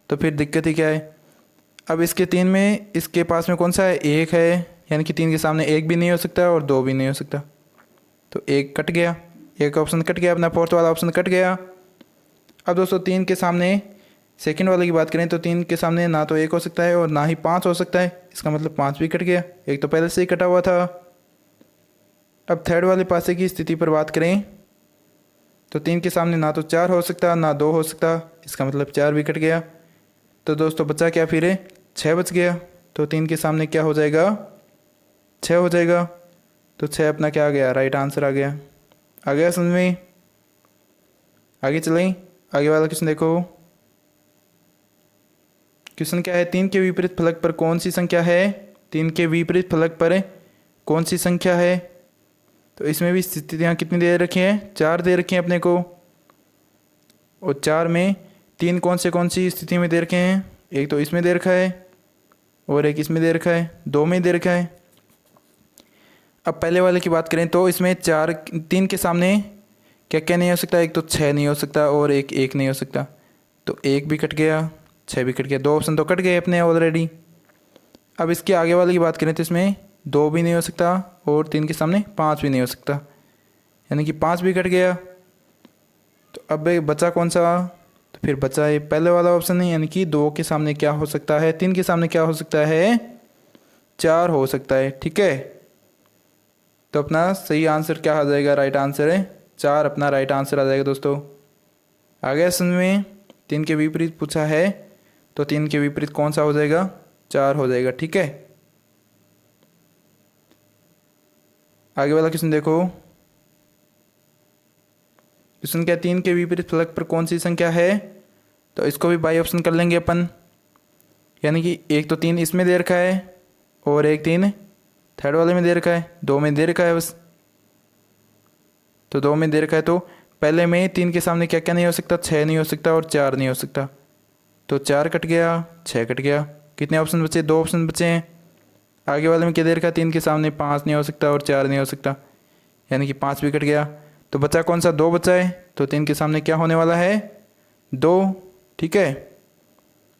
तो फिर दिक्कत ही क्या है? अब इसके 3 में इसके पास में कौन सा है? 1 है, यानी कि 3 के सामने 1 भी नहीं हो सकता और 2 भी नहीं हो सकता। तो 1 कट गया, एक ऑप्शन कट गया, अपना फोर्थ वाला ऑप्शन कट गया। अब दोस्तों 3 के सामने सेकंड वाले की बात करें तो 3 के सामने ना तो 1 हो सकता है और ना ही 5 हो सकता है, इसका मतलब 5 भी कट गया, एक तो पहले से ही कटा हुआ था। अब थर्ड वाले पासे की स्थिति पर बात करें तो 3 के सामने ना तो 4 हो सकता ना 2 हो सकता, इसका मतलब 4 भी कट गया। तो दोस्तों बचा क्या फिर? 6 बच गया। तो 3 के सामने क्या हो जाएगा? 6 हो जाएगा। तो 6 अपना क्या आ गया? राइट आंसर आ गया। आ गया समझ में? आगे चलें, आगे वाला क्वेश्चन देखो। क्वेश्चन क्या है? 3 के विपरीत फलक पर कौन सी संख्या है? 3 के विपरीत फलक पर कौन सी संख्या है? तो इसमें भी स्थितियाँ कितनी दे रखी हैं? 4 दे रखी हैं अपने को, और 4 में 3 कौन सी स्थिति में दे रखे हैं? एक तो इसमें दे रखा है और एक इसमें दे रखा है, 2 में दे रखा है। अब पहले वाले की बात करें तो इसमें 3 के सामने क्या क्या नहीं हो सकता? एक तो 6 नहीं हो सकता और एक 1 नहीं हो सकता। तो 1 भी कट गया, 6 भी कट गया, 2 ऑप्शन तो कट गए अपने ऑलरेडी। अब इसके आगे वाले की बात करें तो इसमें 2 भी नहीं हो सकता और 3 के सामने 5 भी नहीं हो सकता, यानी कि 5 भी कट गया। तो अब बचा कौन सा? तो फिर बचा है पहले वाला ऑप्शन है, यानी कि 2 के सामने क्या हो सकता है? 3 के सामने क्या हो सकता है? 4 हो सकता है। ठीक है, तो अपना सही आंसर क्या आ जाएगा? राइट आंसर है 4, अपना राइट आंसर आ जाएगा दोस्तों। आ गया समझ में? 3 के विपरीत पूछा है तो 3 के विपरीत कौन सा हो जाएगा? 4 हो जाएगा। ठीक है, आगे वाला क्वेश्चन देखो। क्वेश्चन क्या? 3 के विपरीत फलक पर कौन सी संख्या है? तो इसको भी बाई ऑप्शन कर लेंगे अपन, यानी कि एक तो 3 इसमें दे रखा है और एक 3 थर्ड वाले में दे रखा है, 2 में दे रखा है बस। तो 2 में दे रखा है, तो पहले में 3 के सामने क्या क्या नहीं हो सकता? 6 नहीं हो सकता और 4 नहीं हो सकता। तो 4 कट गया, 6 कट गया, कितने ऑप्शन बचे? 2 ऑप्शन बचे हैं। आगे वाले में क्या दे रखा है? 3 के सामने 5 नहीं हो सकता और 4 नहीं हो सकता, यानी कि 5 भी कट गया। तो बचा कौन सा? 2 बचा है। तो 3 के सामने क्या होने वाला है? 2। ठीक है,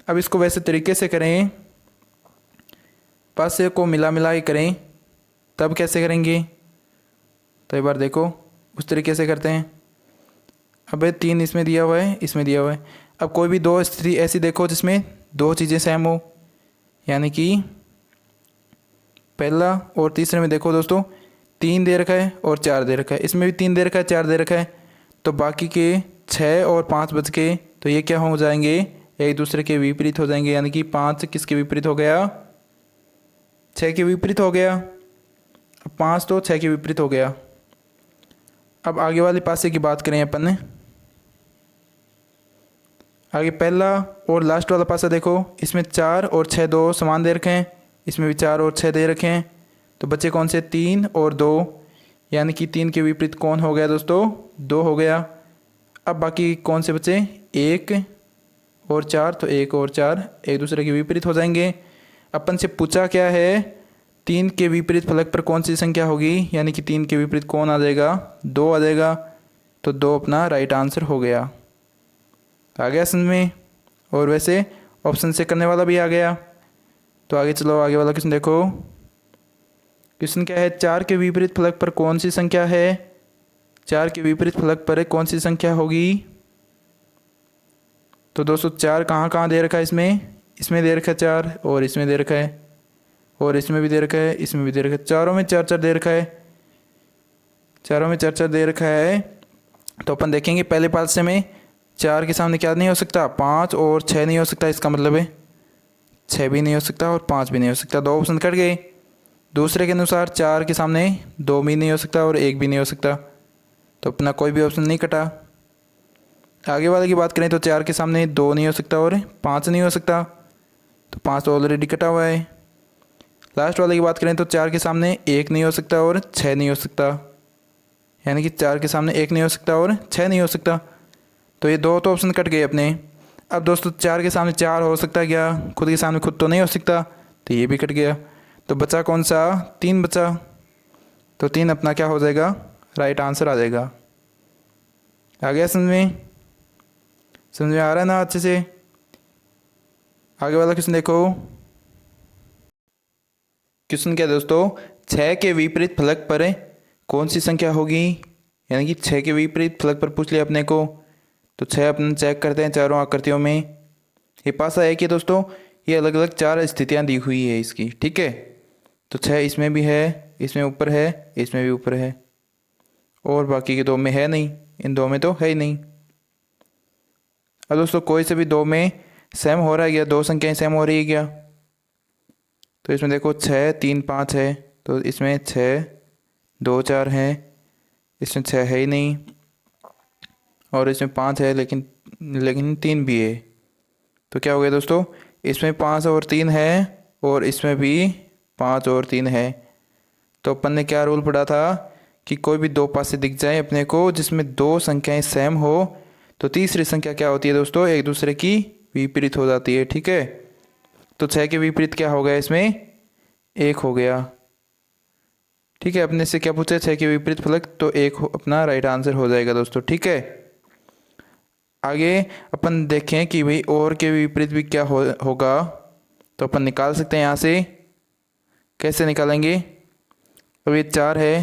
अब इसको वैसे तरीके से करें, पासे को मिला मिला के करें, तब कैसे करेंगे? तो एक बार देखो, उस तरीके से करते हैं। अब 3 इसमें दिया हुआ है, इसमें दिया हुआ है। अब कोई भी 2 स्थिति ऐसी देखो जिसमें 2 चीज़ें सेम हो, यानी कि पहला और तीसरे में देखो दोस्तों 3 दे रखा है और 4 दे रखा है, इसमें भी 3 दे रखा है, 4 दे रखा है। तो बाकी के 6 और 5 बच के, तो ये क्या हो जाएंगे? एक दूसरे के विपरीत हो जाएंगे, यानी कि 5 किसके विपरीत हो गया? 6 के विपरीत हो गया। अब 5 तो 6 के विपरीत हो गया। अब आगे वाले पासे की बात करें अपन ने, आगे पहला और लास्ट वाला पासा देखो, इसमें 4 और 6 दो समान दे रखे हैं, इसमें भी 4 और 6 दे रखे हैं। तो बच्चे कौन से? 3 और 2, यानी कि 3 के विपरीत कौन हो गया दोस्तों? 2 हो गया। अब बाकी कौन से बचे? 1 और 4, तो 1 और 4 एक दूसरे के विपरीत हो जाएंगे। अपन से पूछा क्या है? 3 के विपरीत फलक पर कौन सी संख्या होगी, यानी कि 3 के विपरीत कौन आ जाएगा? 2 आ जाएगा। तो 2 अपना राइट आंसर हो गया। आ गया समझ में? और वैसे ऑप्शन से करने वाला भी आ गया। तो आगे चलो, आगे वाला क्वेश्चन देखो। क्वेश्चन क्या है? 4 के विपरीत फलक पर कौन सी संख्या है? 4 के विपरीत फलक पर कौन सी संख्या होगी? तो दोस्तों 4 कहाँ कहाँ दे रखा है? इसमें दे रखा है 4, और इसमें दे रखा है, और इसमें भी दे रखा है, इसमें भी दे रखा है, चारों में 4 4 दे रखा है। चारों में 4 4 दे रखा है। तो अपन देखेंगे पहले पासे में 4 के सामने क्या नहीं हो सकता, 5 और 6 नहीं हो सकता। इसका मतलब है 6 भी नहीं हो सकता और 5 भी नहीं हो सकता, 2 ऑप्शन कट गए। दूसरे के अनुसार 4 के सामने 2 भी नहीं हो सकता और 1 भी नहीं हो सकता, तो अपना कोई भी ऑप्शन नहीं कटा। आगे वाले की बात करें तो 4 के सामने 2 नहीं हो सकता और 5 नहीं हो सकता, तो 5 तो ऑलरेडी कटा हुआ है। लास्ट वाले की बात करें तो 4 के सामने 1 नहीं हो सकता और 6 नहीं हो सकता, यानी कि 4 के सामने 1 नहीं हो सकता और 6 नहीं हो सकता, तो ये 2 तो ऑप्शन कट गए अपने। अब दोस्तों 4 के सामने 4 हो सकता है क्या, खुद के सामने खुद तो नहीं हो सकता, तो ये भी कट गया। तो बचा कौन सा, 3 बचा। तो 3 अपना क्या हो जाएगा, राइट आंसर आ जाएगा। आ गया समझ में आ रहा है ना अच्छे से। आगे वाला क्वेश्चन देखो। क्वेश्चन क्या है दोस्तों, 6 के विपरीत फलक पर कौन सी संख्या होगी, यानी कि 6 के विपरीत फलक पर पूछ लिया अपने को। तो 6 अपन चेक करते हैं चारों आकृतियों में। ये पासा है कि दोस्तों ये अलग अलग 4 स्थितियां दी हुई है इसकी, ठीक है। तो 6 इसमें भी है, इसमें ऊपर है, इसमें भी ऊपर है, और बाकी के 2 में है नहीं, इन 2 में तो है ही नहीं। अब दोस्तों कोई से भी 2 में सेम हो रहा है क्या, 2 संख्याएं सेम हो रही है क्या। तो इसमें देखो 6 3 5 है, तो इसमें 6 2 4 है, इसमें 6 है ही नहीं, और इसमें 5 है लेकिन 3 भी है। तो क्या हो गया दोस्तों, इसमें 5 और 3 है और इसमें भी 5 और 3 है। तो अपन ने क्या रूल पढ़ा था कि कोई भी 2 पासे दिख जाए अपने को जिसमें 2 संख्याएं सेम हो, तो तीसरी संख्या क्या होती है दोस्तों, एक दूसरे की विपरीत हो जाती है, ठीक है। तो 6 के विपरीत क्या हो गया, इसमें 1 हो गया, ठीक है। अपने से क्या पूछा, 6 के विपरीत फलक, तो 1 अपना राइट आंसर हो जाएगा दोस्तों, ठीक है। आगे अपन देखें कि भाई और के विपरीत भी क्या होगा। तो अपन निकाल सकते हैं यहाँ से, कैसे निकालेंगे। अब ये 4 है,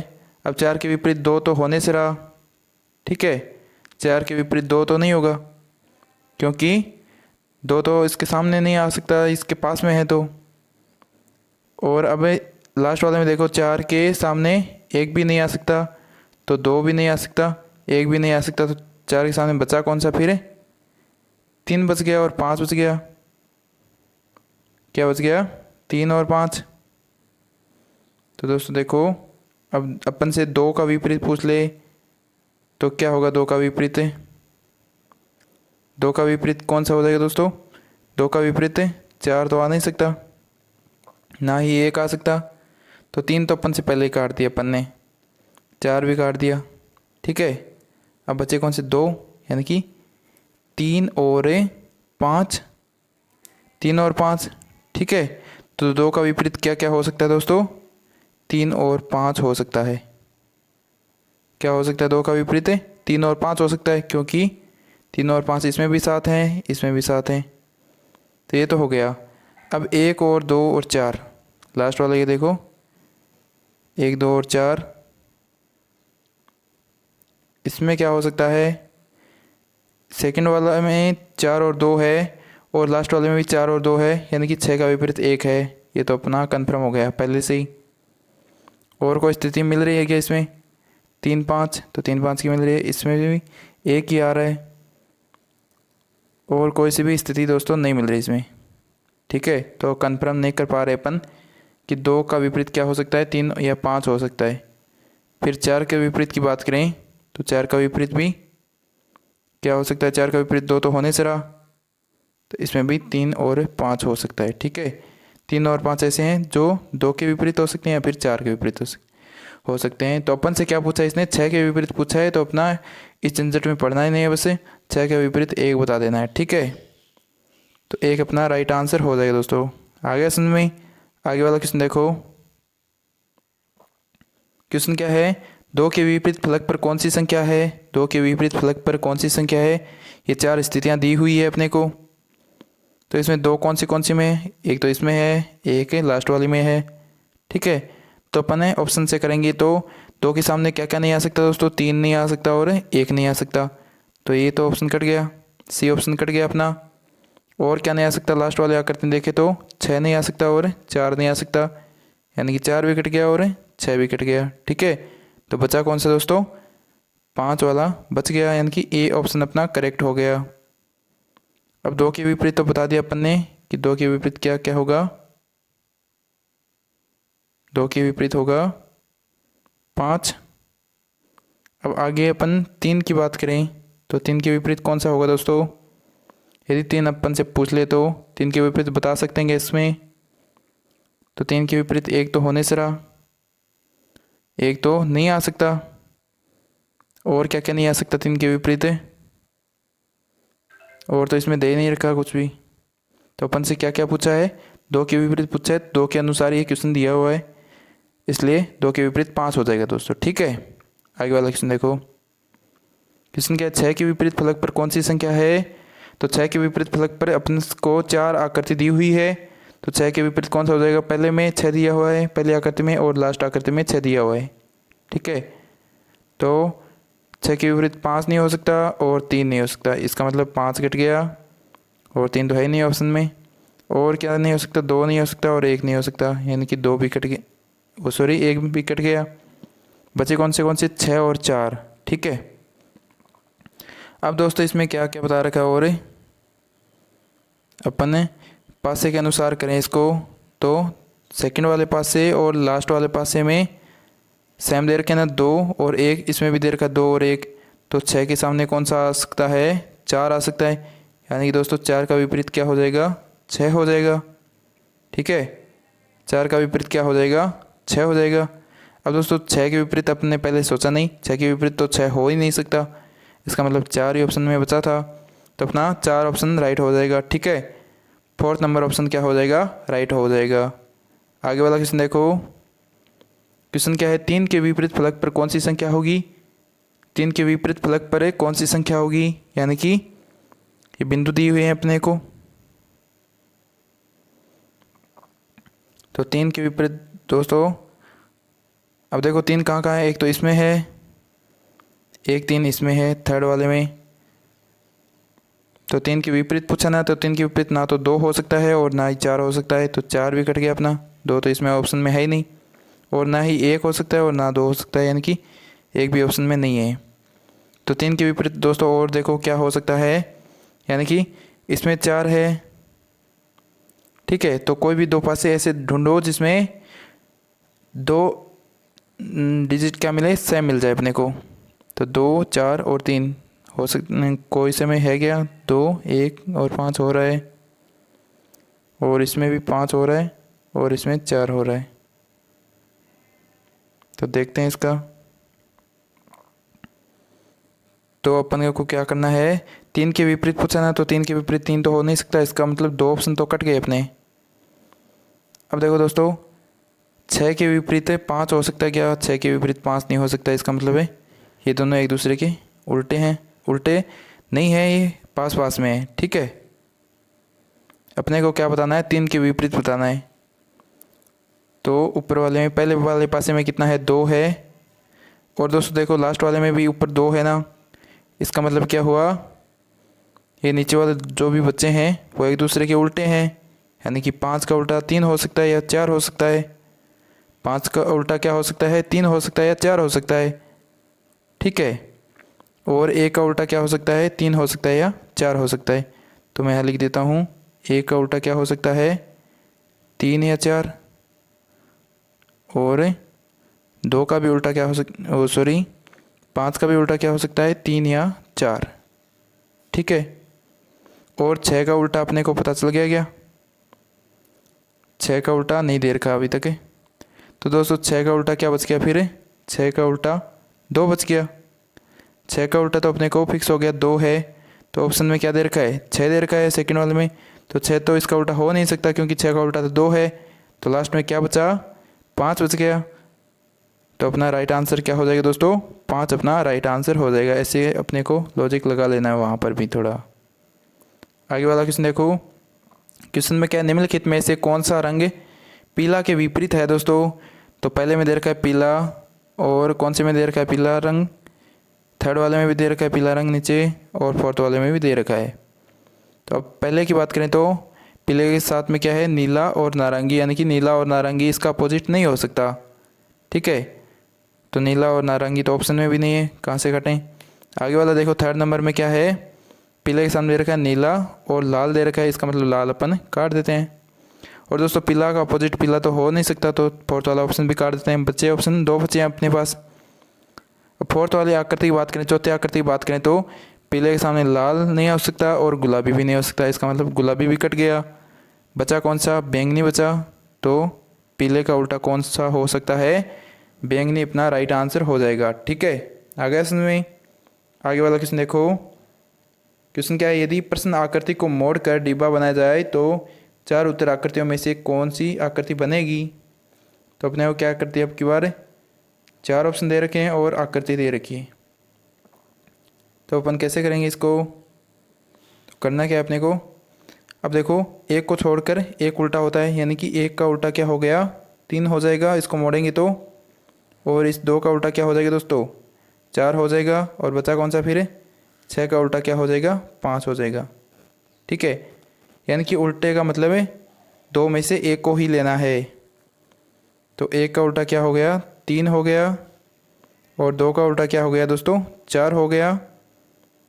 अब 4 के विपरीत 2 तो होने से रहा, ठीक है। 4 के विपरीत 2 तो नहीं होगा, क्योंकि 2 तो इसके सामने नहीं आ सकता, इसके पास में है तो। और अब लास्ट वाले में देखो 4 के सामने 1 भी नहीं आ सकता, तो 2 भी नहीं आ सकता, 1 भी नहीं आ सकता, तो 4 के सामने बचा कौन सा फिर, 3 बच गया और 5 बच गया। क्या बच गया, 3 और 5। तो दोस्तों देखो अब अपन से 2 का विपरीत पूछ ले तो क्या होगा, 2 का विपरीत, 2 का विपरीत कौन सा हो जाएगा दोस्तों। 2 का विपरीत 4 तो आ नहीं सकता, ना ही 1 आ सकता, तो 3 तो अपन से पहले ही काट दिया अपन ने, 4 भी काट दिया, ठीक है। अब बचे कौन से 2, यानी कि 3 और 5, 3 और 5, ठीक है। तो 2 का विपरीत क्या क्या हो सकता है दोस्तों, 3 और 5 हो सकता है। क्या हो सकता है, 2 का विपरीत 3 और 5 हो सकता है, क्योंकि 3 और 5 इसमें भी साथ हैं, इसमें भी साथ हैं, तो ये तो हो गया। अब 1 और 2 और 4, लास्ट वाला ये देखो 1 2 और 4, इसमें क्या हो सकता है, सेकंड वाला में 4 और 2 है और लास्ट वाले में भी 4 और 2 है, यानी कि 6 का विपरीत 1 है। ये तो अपना कन्फर्म हो गया पहले से ही। और कोई स्थिति मिल रही है क्या इसमें, 3 5, तो 3 5 की मिल रही है, इसमें भी 1 ही आ रहा है, और कोई सी भी स्थिति दोस्तों नहीं मिल रही इसमें, ठीक है। तो कन्फर्म नहीं कर पा रहे अपन कि 2 का विपरीत क्या हो सकता है, 3 या 5 हो सकता है। फिर 4 के विपरीत की बात करें तो 4 का विपरीत भी क्या हो सकता है, 4 का विपरीत 2 तो होने से रहा, तो इसमें भी 3 और 5 हो सकता है, ठीक है। 3 और 5 ऐसे हैं जो 2 के विपरीत हो सकते हैं या फिर 4 के विपरीत हो सकते हैं। तो अपन से क्या पूछा है इसने, 6 के विपरीत पूछा है, तो अपना इस झंझट में पढ़ना ही नहीं है, बस 6 के विपरीत 1 बता देना है, ठीक है। तो 1 अपना राइट आंसर हो जाएगा दोस्तों। आ गया समझ में। आगे वाला क्वेश्चन देखो। क्वेश्चन क्या है, 2 के विपरीत फलक पर कौन सी संख्या है, 2 के विपरीत फलक पर कौन सी संख्या है। ये 4 स्थितियां दी हुई है अपने को, तो इसमें 2 कौन सी में है, एक तो इसमें है, एक लास्ट वाली में है, ठीक है। तो अपन ऑप्शन से करेंगे तो 2 के सामने क्या क्या नहीं आ सकता दोस्तों, 3 नहीं आ सकता और 1 नहीं आ सकता, तो ये तो ऑप्शन कट गया, सी ऑप्शन कट गया अपना। और क्या नहीं आ सकता, लास्ट वाले आकृति देखे तो 6 नहीं आ सकता और 4 नहीं आ सकता, यानी कि 4 भी कट गया और 6 भी कट गया, ठीक है। तो बचा कौन सा दोस्तों, 5 वाला बच गया, यानी कि ए ऑप्शन अपना करेक्ट हो गया। अब 2 के विपरीत तो बता दिया अपन ने कि 2 के विपरीत क्या क्या होगा। 2 के विपरीत होगा 5। अब आगे अपन 3 की बात करें तो 3 के विपरीत कौन सा होगा दोस्तों। यदि 3 अपन से पूछ ले तो 3 के विपरीत बता सकते हैं इसमें। तो 3 के विपरीत 1 तो होने से रहा, 1 तो नहीं आ सकता। और क्या क्या नहीं आ सकता 3 के विपरीत है, और तो इसमें दे नहीं रखा कुछ भी। तो अपन से क्या क्या पूछा है, 2 के विपरीत पूछा है, 2 के अनुसार ये क्वेश्चन दिया हुआ है, इसलिए 2 के विपरीत 5 हो जाएगा दोस्तों। ठीक है, आगे वाला क्वेश्चन देखो। क्वेश्चन क्या है, 6 के विपरीत फलक पर कौन सी संख्या है। तो 6 के विपरीत फलक पर अपन को 4 आकृति दी हुई है। तो 6 के विपरीत कौन सा हो जाएगा, पहले में 6 दिया हुआ है पहली आकृति में, और लास्ट आकृति में 6 दिया हुआ है। ठीक है, तो 6 के विपरीत 5 नहीं हो सकता और 3 नहीं हो सकता, इसका मतलब 5 कट गया और 3 तो है ही नहीं ऑप्शन में। और क्या नहीं हो सकता, 2 नहीं हो सकता और 1 नहीं हो सकता, यानी कि 2 भी कट गया, वो सॉरी 1 भी कट गया। बचे कौन से 6 और 4। ठीक है, अब दोस्तों इसमें क्या क्या बता रखा है, और अपन पासे के अनुसार करें इसको। तो सेकंड वाले पासे और लास्ट वाले पासे में सेम दे रखे ना 2 और 1, इसमें भी दे रखा 2 और 1। तो 6 के सामने कौन सा आ सकता है, 4 आ सकता है, यानी कि दोस्तों 4 का विपरीत क्या हो जाएगा, 6 हो जाएगा। ठीक है, 4 का विपरीत क्या हो जाएगा, 6 हो जाएगा। अब दोस्तों 6 के विपरीत अपने पहले सोचा नहीं, 6 के विपरीत तो 6 हो ही नहीं सकता, इसका मतलब 4 ही ऑप्शन में बचा था, तो अपना 4 ऑप्शन राइट हो जाएगा। ठीक है, 4th नंबर ऑप्शन क्या हो जाएगा, राइट हो जाएगा। आगे वाला क्वेश्चन देखो। क्वेश्चन क्या है, 3 के विपरीत फलक पर कौन सी संख्या होगी। 3 के विपरीत फलक पर कौन सी संख्या होगी, यानी कि ये बिंदु दिए हुए हैं अपने को। तो 3 के विपरीत दोस्तों, अब देखो 3 कहाँ कहाँ है, एक तो इसमें है, एक 3 इसमें है थर्ड वाले में। तो 3 के विपरीत पूछा ना, तो 3 के विपरीत ना तो 2 हो सकता है और ना ही 4 हो सकता है, तो 4 भी कट गया अपना, 2 तो इसमें ऑप्शन में है ही नहीं, और ना ही 1 हो सकता है और ना 2 हो सकता है, यानी कि 1 भी ऑप्शन में नहीं है। तो 3 के विपरीत दोस्तों और देखो क्या हो सकता है, यानी कि इसमें 4 है। ठीक है, तो कोई भी 2 पासे ऐसे ढूंढो जिसमें 2 डिजिट क्या मिले, सेम मिल जाए अपने को। तो 2, 4 और 3 हो सकते, कोई समय है क्या, 2, 1 और 5 हो रहा है, और इसमें भी 5 हो रहा है और इसमें 4 हो रहा है। तो देखते हैं इसका। तो अपन को क्या करना है, 3 के विपरीत पूछा ना, तो 3 के विपरीत 3 तो हो नहीं सकता, इसका मतलब 2 ऑप्शन तो कट गए अपने। अब देखो दोस्तों 6 के विपरीत 5 हो सकता है क्या, 6 के विपरीत 5 नहीं हो सकता, इसका मतलब है ये दोनों एक दूसरे के उल्टे हैं, उल्टे नहीं है, ये पास पास में है। ठीक है, अपने को क्या बताना है, 3 के विपरीत बताना है। तो ऊपर वाले में पहले वाले पासे में कितना है, 2 है, और दोस्तों देखो लास्ट वाले में भी ऊपर 2 है ना, इसका मतलब क्या हुआ, ये नीचे वाले जो भी बच्चे हैं वो एक दूसरे के उल्टे हैं, यानी कि 5 का उल्टा 3 हो सकता है या 4 हो सकता है। 5 का उल्टा क्या हो सकता है, 3 हो सकता है या 4 हो सकता है। ठीक है, और 1 का उल्टा क्या हो सकता है, 3 हो सकता है या 4 हो सकता है। तो मैं यहाँ लिख देता हूँ, 1 का उल्टा क्या हो सकता है, 3 या 4, और 2 का भी उल्टा क्या हो सकता, सॉरी 5 का भी उल्टा क्या हो सकता है, 3 या 4। ठीक है, और 6 का उल्टा अपने को पता चल गया क्या, 6 का उल्टा नहीं दे रखा अभी तक है। तो दोस्तों 6 का उल्टा क्या बच गया, फिर 6 का उल्टा 2 बच गया। 6 का उल्टा तो अपने को फिक्स हो गया 2 है, तो ऑप्शन में क्या दे रखा है, 6 दे रखा है सेकंड वाले में, तो 6 तो इसका उल्टा हो नहीं सकता क्योंकि 6 का उल्टा तो 2 है। तो लास्ट में क्या बचा, 5 बच गया। तो अपना राइट आंसर क्या हो जाएगा दोस्तों, 5 अपना राइट आंसर हो जाएगा। ऐसे अपने को लॉजिक लगा लेना है वहाँ पर भी थोड़ा। आगे वाला क्वेश्चन देखो। क्वेश्चन में क्या, निम्नलिखित में से कौन सा रंग पीला के विपरीत है दोस्तों। तो पहले में दे रखा है पीला, और कौन से में दे रखा है पीला रंग, थर्ड वाले में भी दे रखा है पीला रंग नीचे, और फोर्थ वाले में भी दे रखा है। तो अब पहले की बात करें तो पीले के साथ में क्या है, नीला और नारंगी, यानी कि नीला और नारंगी इसका अपोजिट नहीं हो सकता। ठीक है, तो नीला और नारंगी तो ऑप्शन में भी नहीं है, कहाँ से कटें। आगे वाला देखो थर्ड नंबर में क्या है, पीले के सामने दे रखा है नीला और लाल दे रखा है, इसका मतलब लाल अपन काट देते हैं। और दोस्तों पीला का अपोजिट पीला तो हो नहीं सकता, तो फोर्थ वाला ऑप्शन भी काट देते हैं। बच्चे ऑप्शन 2 बचे हैं अपने पास। फोर्थ वाली आकृति की बात करें, चौथे आकृति की बात करें तो पीले के सामने लाल नहीं हो सकता और गुलाबी भी नहीं हो सकता, इसका मतलब गुलाबी भी कट गया। बचा कौन सा, बैंगनी बचा। तो पीले का उल्टा कौन सा हो सकता है, बैंगनी अपना राइट आंसर हो जाएगा। ठीक है, आ गया समझ में। आगे वाला क्वेश्चन देखो, क्वेश्चन क्या है, यदि प्रश्न आकृति को मोड़ कर डिब्बा बनाया जाए तो 4 उत्तर आकृतियों में से कौन सी आकृति बनेगी। तो अपने को क्या करती है, अब की बार 4 ऑप्शन दे रखे हैं और आकृति दे रखी है। तो अपन कैसे करेंगे इसको, तो करना क्या है अपने को, अब देखो एक को छोड़कर एक उल्टा होता है, यानी कि एक का उल्टा क्या हो गया, 3 हो जाएगा, इसको मोड़ेंगे तो। और इस 2 का उल्टा क्या हो जाएगा दोस्तों, 4 हो जाएगा। और बचा कौन सा फिर, 6 का उल्टा क्या हो जाएगा, 5 हो जाएगा। ठीक है, यानी कि उल्टे का मतलब है 2 में से एक को ही लेना है। तो 1 का उल्टा क्या हो गया, 3 हो गया। और 2 का उल्टा क्या हो गया दोस्तों, 4 हो गया।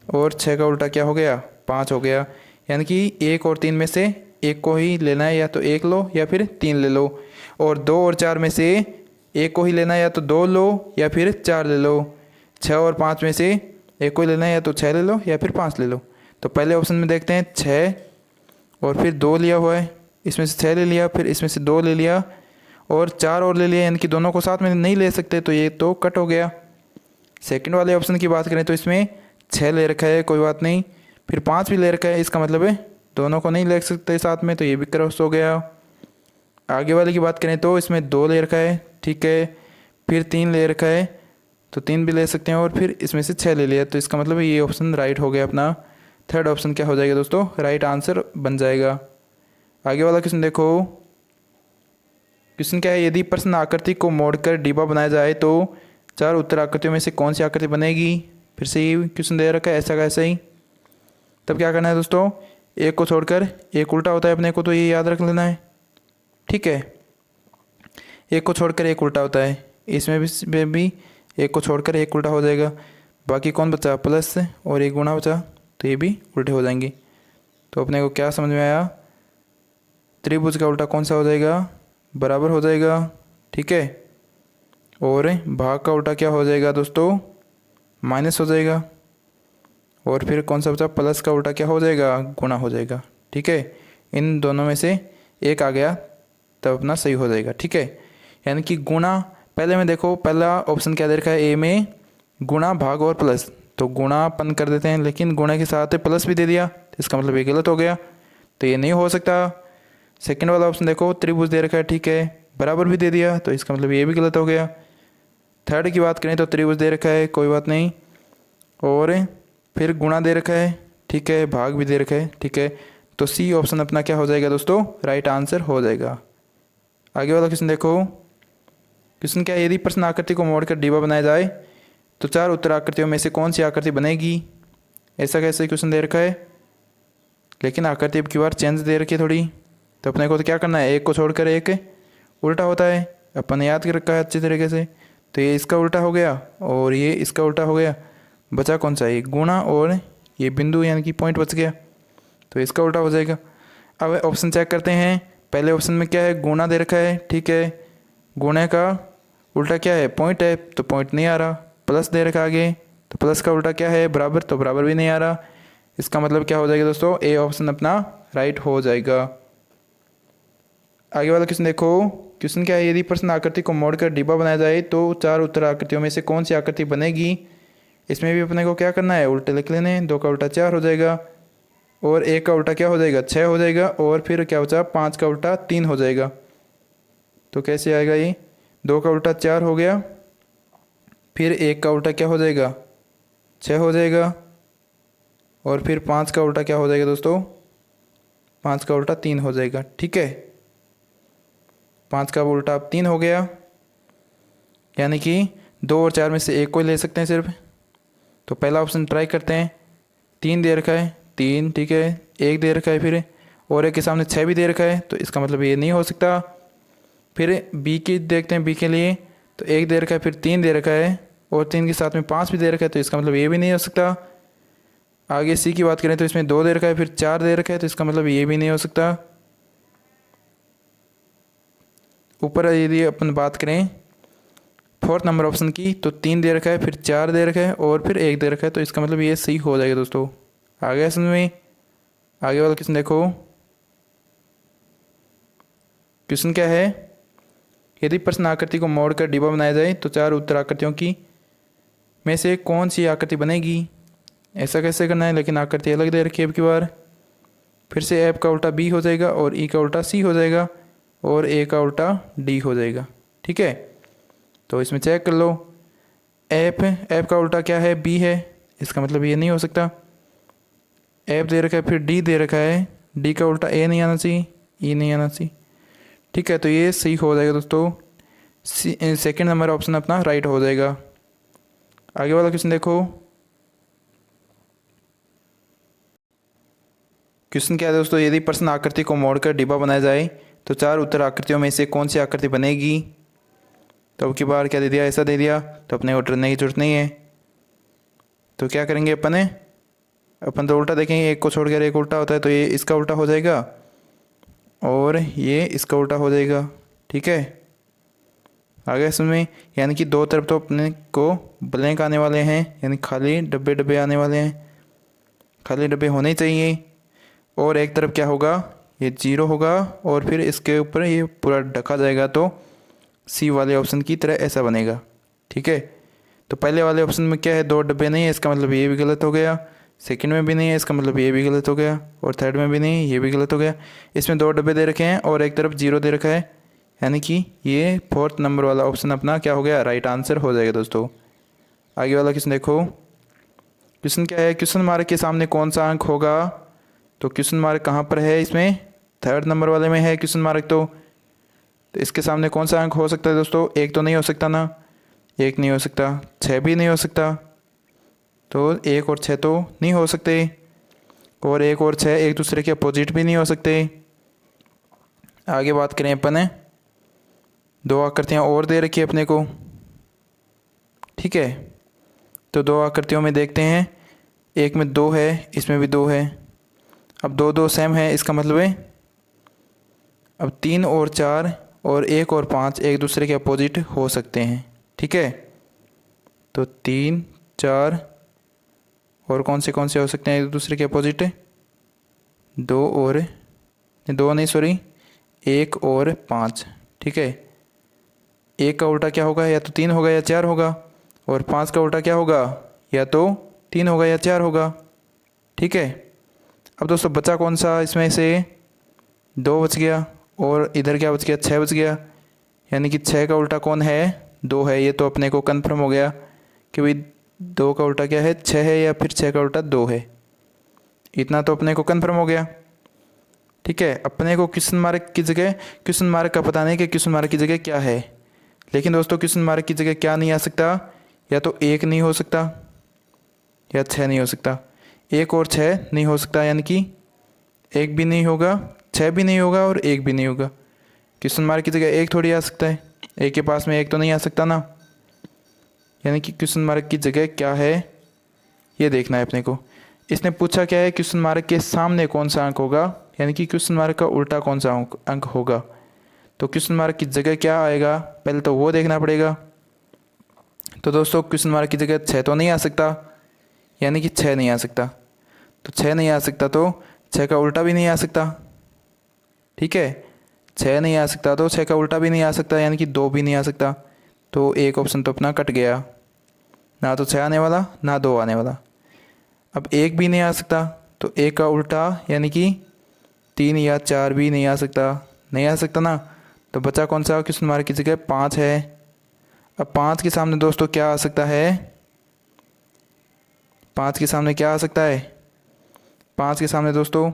और 6 का उल्टा क्या हो गया, 5 हो गया। यानी कि 1 और 3 में से एक को ही लेना है, या तो 1 लो या फिर 3 ले लो। और 2 और 4 में से एक को ही लेना है, या तो 2 लो या फिर 4 ले लो। 6 और 5 में से एक को ही लेना है, या तो 6 ले लो या फिर 5 ले लो। तो पहले ऑप्शन में देखते हैं 6 और फिर 2 लिया हुआ है, इसमें से 6 ले लिया, फिर इसमें से 2 ले लिया और 4 और ले लिया, यानी कि दोनों को साथ में नहीं ले सकते, तो ये तो कट हो गया। सेकंड वाले ऑप्शन की बात करें तो इसमें 6 ले रखा है, कोई बात नहीं, फिर 5 भी ले रखा है, इसका मतलब है दोनों को नहीं ले सकते साथ में, तो ये भी क्रॉस हो गया। आगे वाले की बात करें तो इसमें 2 ले रखा है, ठीक है, फिर 3 ले रखा है, तो 3 भी ले सकते हैं, और फिर इसमें से 6 ले लिया, तो इसका मतलब ये ऑप्शन राइट हो गया अपना। थर्ड ऑप्शन क्या हो जाएगा दोस्तों, राइट आंसर बन जाएगा। आगे वाला क्वेश्चन देखो, क्वेश्चन क्या है, यदि प्रश्न आकृति को मोड़कर डिब्बा बनाया जाए तो 4 उत्तर आकृतियों में से कौन सी आकृति बनेगी। फिर से ये क्वेश्चन दे रखा है ऐसा का ऐसा ही। तब क्या करना है दोस्तों, एक को छोड़कर एक उल्टा होता है अपने को, तो ये याद रख लेना है। ठीक है, एक को छोड़कर एक उल्टा होता है, इसमें भी एक को छोड़कर एक उल्टा हो जाएगा। बाकी कौन बचा, प्लस और एक गुणा बचा, तो ये भी उल्टे हो जाएंगे। तो अपने को क्या समझ में आया, त्रिभुज का उल्टा कौन सा हो जाएगा, बराबर हो जाएगा। ठीक है, और भाग का उल्टा क्या हो जाएगा दोस्तों, माइनस हो जाएगा। और फिर कौन सा बचा, प्लस का उल्टा क्या हो जाएगा, गुणा हो जाएगा। ठीक है, इन दोनों में से एक आ गया तब अपना सही हो जाएगा। ठीक है, यानी कि गुणा, पहले में देखो पहला ऑप्शन क्या दे रखा है, ए में गुणा भाग और प्लस, तो गुणापन कर देते हैं, लेकिन गुणा के साथ प्लस भी दे दिया, तो इसका मतलब ये गलत हो गया, तो ये नहीं हो सकता। सेकंड वाला ऑप्शन देखो, त्रिभुज दे रखा है, ठीक है, बराबर भी दे दिया, तो इसका मतलब ये भी गलत हो गया। थर्ड की बात करें तो त्रिभुज दे रखा है, कोई बात नहीं, और फिर गुणा दे रखा है, ठीक है, भाग भी दे रखा है, ठीक है, तो सी ऑप्शन अपना क्या हो जाएगा दोस्तों, राइट आंसर हो जाएगा। आगे वाला क्वेश्चन देखो, क्वेश्चन क्या है, यदि प्रश्न आकृति को मोड़कर डिब्बा बनाया जाए तो 4 उत्तर आकृतियों में से कौन सी आकृति बनेगी। ऐसा कैसे क्वेश्चन दे रखा है, लेकिन आकृति अब की बार चेंज दे रखी है थोड़ी, तो अपने को तो क्या करना है, एक को छोड़कर एक उल्टा होता है, अपन ने याद कर रखा है अच्छी तरीके से। तो ये इसका उल्टा हो गया और ये इसका उल्टा हो गया, बचा कौन सा, ये गुणा और ये बिंदु यानी कि पॉइंट बच गया, तो इसका उल्टा हो जाएगा। अब ऑप्शन चेक करते हैं, पहले ऑप्शन में क्या है, गुणा दे रखा है, ठीक है, गुणे का उल्टा क्या है, पॉइंट है, तो पॉइंट नहीं आ रहा। प्लस दे रखा आगे, तो प्लस का उल्टा क्या है, बराबर, तो बराबर भी नहीं आ रहा। इसका मतलब क्या हो जाएगा दोस्तों, ए ऑप्शन अपना राइट हो जाएगा। आगे वाला क्वेश्चन देखो, क्वेश्चन क्या है, यदि प्रश्न आकृति को मोड़कर डिब्बा बनाया जाए तो 4 उत्तर आकृतियों में से कौन सी आकृति बनेगी। इसमें भी अपने को क्या करना है, उल्टे लिख लेने हैं, 2 का उल्टा 4 हो जाएगा, और 1 का उल्टा क्या हो जाएगा, 6 हो जाएगा, और फिर क्या बचा, 5 का उल्टा 3 हो जाएगा। तो कैसे आएगा ये, 2 का उल्टा 4 हो गया, फिर 1 का उल्टा क्या हो जाएगा, 6 हो जाएगा, और फिर 5 का उल्टा क्या हो जाएगा दोस्तों, 5 का उल्टा 3 हो जाएगा। ठीक है, 5 का उल्टा अब 3 हो गया, यानी कि 2 और 4 में से एक को ही ले सकते हैं सिर्फ। तो पहला ऑप्शन ट्राई करते हैं, 3 दे रखा है, 3, ठीक है, 1 दे रखा है फिर, और 1 के सामने 6 भी दे रखा है, तो इसका मतलब ये नहीं हो सकता। फिर बी की देखते हैं, बी के लिए तो 1 दे रखा है, फिर 3 दे रखा है और 3 के साथ में 5 भी दे रखा है, तो इसका मतलब ये भी नहीं हो सकता। आगे सी की बात करें तो इसमें 2 दे रखा है, फिर 4 दे रखा है, तो इसका मतलब ये भी नहीं हो सकता। ऊपर यदि अपन बात करें फोर्थ नंबर ऑप्शन की, तो 3 दे रखा है, फिर 4 दे रखा है और फिर 1 दे रखा है, तो इसका मतलब ये सही हो जाएगा दोस्तों। आगे समझ में? आगे वाला क्वेश्चन देखो। क्वेश्चन क्या है, यदि प्रश्न आकृति को मोड़कर डिब्बा बनाया जाए तो 4 उत्तर आकृतियों की में से कौन सी आकृति बनेगी। ऐसा कैसे करना है, लेकिन आकृति अलग दे रखी है अब की बार। फिर से एफ का उल्टा बी हो जाएगा और ई का उल्टा सी हो जाएगा और ए का उल्टा डी हो जाएगा। ठीक है, तो इसमें चेक कर लो। एफ का उल्टा क्या है, बी है, इसका मतलब ये नहीं हो सकता। एफ दे रखा है, फिर डी दे रखा है, डी का उल्टा ए नहीं आना चाहिए, ई नहीं आना चाहिए। ठीक है, तो ये सही हो जाएगा दोस्तों। सेकंड नंबर ऑप्शन अपना राइट हो जाएगा। आगे वाला क्वेश्चन देखो। क्वेश्चन क्या है दोस्तों, यदि प्रश्न आकृति को मोड़कर डिब्बा बनाया जाए तो 4 उत्तर आकृतियों में से कौन सी आकृति बनेगी। तो अब की बार क्या दे दिया, ऐसा दे दिया, तो अपने को डरने की जरूरत नहीं है। तो क्या करेंगे अपन तो उल्टा देखेंगे, एक को छोड़कर एक उल्टा होता है, तो ये इसका उल्टा हो जाएगा और ये इसका उल्टा हो जाएगा। ठीक है, आगे इसमें यानी कि 2 तरफ तो अपने को ब्लैंक आने वाले हैं, यानी खाली डब्बे डब्बे आने वाले हैं, खाली डब्बे होने चाहिए। और एक तरफ क्या होगा, ये 0 होगा और फिर इसके ऊपर ये पूरा ढका जाएगा, तो सी वाले ऑप्शन की तरह ऐसा बनेगा। ठीक है, तो पहले वाले ऑप्शन में क्या है, 2 डब्बे नहीं है, इसका मतलब ये भी गलत हो गया। सेकंड में भी नहीं है, इसका मतलब ये भी गलत हो गया। और थर्ड में भी नहीं है, ये भी गलत हो गया। इसमें 2 डब्बे दे रखे हैं और एक तरफ 0 दे रखा है, यानी कि ये फोर्थ नंबर वाला ऑप्शन अपना क्या हो गया, राइट आंसर हो जाएगा दोस्तों। आगे वाला क्वेश्चन देखो। क्वेश्चन क्या है, क्वेश्चन मार्क के सामने कौन सा अंक होगा। तो क्वेश्चन मार्क कहाँ पर है, इसमें थर्ड नंबर वाले में है क्वेश्चन मार्क। तो इसके सामने कौन सा अंक हो सकता है दोस्तों, 1 तो नहीं हो सकता ना, 1 नहीं हो सकता, 6 भी नहीं हो सकता, तो 1 और 6 तो नहीं हो सकते, और 1 और 6 एक दूसरे के अपोजिट भी नहीं हो सकते। आगे बात करें अपन, 2 आकृतियाँ और दे रखी है अपने को। ठीक है, तो 2 आकृतियों में देखते हैं, एक में 2 है, इसमें भी 2 है। अब 2 सेम है, इसका मतलब है अब 3 और 4 और 1 और 5 एक दूसरे के अपोजिट हो सकते हैं। ठीक है, तो 3 4 और कौन से हो सकते हैं एक दूसरे के अपोजिट, 2 नहीं सॉरी 1 और 5। ठीक है, 1 का उल्टा क्या होगा, या तो 3 होगा या 4 होगा, और 5 का उल्टा क्या होगा, या तो 3 होगा या 4 होगा। ठीक है, अब दोस्तों बचा कौन सा, इसमें से 2 बच गया और इधर क्या बच गया, 6 बच गया, यानी कि 6 का उल्टा कौन है, 2 है। ये तो अपने को कंफर्म हो गया कि भाई 2 का उल्टा क्या है, 6 है, या फिर 6 का उल्टा 2 है। इतना तो अपने को कंफर्म हो गया। ठीक है, अपने को क्वेश्चन मार्क की जगह, क्वेश्चन मार्क का पता नहीं कि क्वेश्चन मार्क की जगह क्या है, लेकिन दोस्तों क्वेश्चन मार्क की जगह क्या नहीं आ सकता, या तो 1 नहीं हो सकता या 6 नहीं हो सकता। 1 और 6 नहीं हो सकता, यानी कि 1 भी नहीं होगा, 6 भी नहीं होगा और 1 भी नहीं होगा। क्वेश्चन मार्क की जगह 1 थोड़ी आ सकता है, 1 के पास में 1 तो नहीं आ सकता ना, यानी कि क्वेश्चन मार्क की जगह क्या है ये देखना है अपने को। इसने पूछा क्या है, क्वेश्चन मार्क के सामने कौन सा अंक होगा, यानी कि क्वेश्चन मार्क का उल्टा कौन सा अंक होगा। तो क्वेश्चन मार्क की जगह क्या आएगा, पहले तो वो देखना पड़ेगा। तो दोस्तों क्वेश्चन मार्क की जगह 6 तो नहीं आ सकता, यानी कि 6 नहीं आ सकता। तो 6 नहीं आ सकता, तो 6 का उल्टा भी नहीं आ सकता। ठीक है, 6 नहीं आ सकता तो 6 का उल्टा भी नहीं आ सकता, यानी कि 2 भी नहीं आ सकता। तो एक ऑप्शन तो अपना कट गया, ना तो 6 आने वाला ना 2 आने वाला। अब 1 भी नहीं आ सकता, तो 1 का उल्टा यानी कि 3 या 4 भी नहीं आ सकता, नहीं आ सकता ना। तो बचा कौन सा, क्वेश्चन मार्क की जगह 5 है। अब 5 के सामने दोस्तों क्या आ सकता है, 5 के सामने क्या आ सकता है, 5 के सामने दोस्तों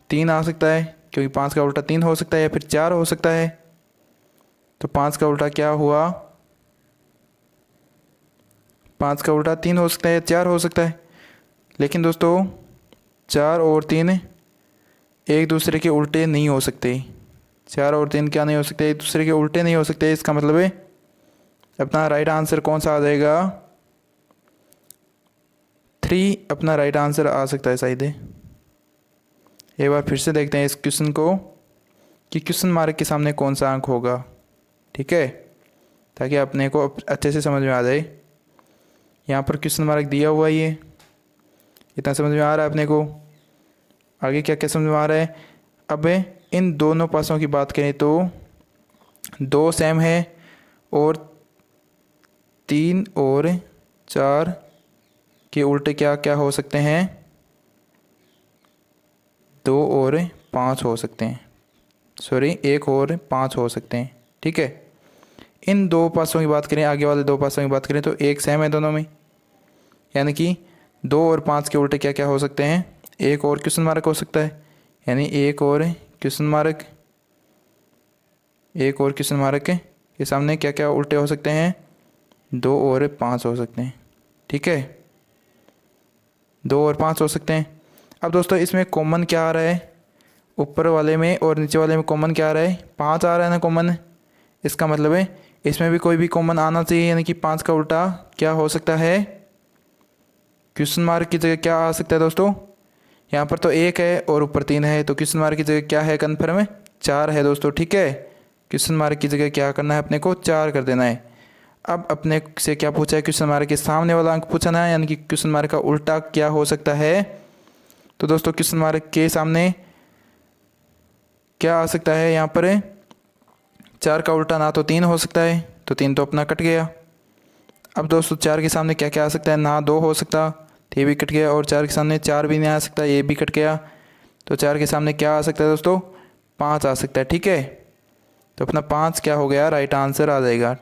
3 आ सकता है, क्योंकि 5 का उल्टा 3 हो सकता है या फिर 4 हो सकता है। तो 5 का उल्टा क्या हुआ, 5 का उल्टा 3 हो सकता है या 4 हो सकता है। लेकिन दोस्तों 4 और 3 एक दूसरे के उल्टे नहीं हो सकते। 4 और 3 क्या नहीं हो सकते, एक दूसरे के उल्टे नहीं हो सकते। इसका मतलब है अपना राइट आंसर कौन सा आ जाएगा? 3 अपना राइट आंसर आ सकता है शायद। एक बार फिर से देखते हैं इस क्वेश्चन को कि क्वेश्चन मार्क के सामने कौन सा अंक होगा, ठीक है, ताकि अपने को अच्छे से समझ में आ जाए। यहाँ पर क्वेश्चन मार्क दिया हुआ है, ये इतना समझ में आ रहा है अपने को। आगे क्या क्या समझ में आ रहा है? अब इन दोनों पासों की बात करें तो 2 सेम है और 3 और 4 के उल्टे क्या क्या हो सकते हैं? 2 और 5 हो सकते हैं, सॉरी 1 और 5 हो सकते हैं, ठीक है। इन 2 पासों की बात करें, आगे वाले 2 पासों की बात करें तो 1 सेम है दोनों में, यानी कि 2 और 5 के उल्टे क्या क्या हो सकते हैं? 1 और क्वेश्चन मार्क हो सकता है, यानी 1 और क्वेश्चन मार्क, 1 और क्वेश्चन मार्क के सामने क्या क्या उल्टे हो सकते हैं? 2 और 5 हो सकते हैं, ठीक है, 2 और 5 हो सकते हैं। अब दोस्तों इसमें कॉमन क्या आ रहा है? ऊपर वाले में और नीचे वाले में कॉमन क्या आ रहा है? 5 आ रहा है ना कॉमन। इसका मतलब है इसमें भी कोई भी कॉमन आना चाहिए, यानी कि 5 का उल्टा क्या हो सकता है? क्वेश्चन मार्क की जगह क्या आ सकता है दोस्तों? यहाँ पर तो 1 है और ऊपर 3 है, तो क्वेश्चन मार्क की जगह क्या है? कन्फर्म है 4 है दोस्तों, ठीक है। क्वेश्चन मार्क की जगह क्या करना है? अपने को 4 कर देना है। अब अपने से क्या पूछा है? क्वेश्चन मार्क के सामने वाला अंक पूछना है, यानी कि क्वेश्चन मार्क का उल्टा क्या हो सकता है? तो दोस्तों क्वेश्चन मार्क के सामने क्या आ सकता है? यहाँ पर 4 का उल्टा ना तो 3 हो सकता है, तो 3 तो अपना कट गया। अब दोस्तों 4 के सामने क्या क्या आ सकता है? ना 2 हो सकता, तो ये भी कट गया, और 4 के सामने 4 भी नहीं आ सकता, ये भी कट गया। तो 4 के सामने क्या आ सकता है दोस्तों? 5 आ सकता है, ठीक है। तो अपना 5 क्या हो गया? राइट आंसर आ जाएगा।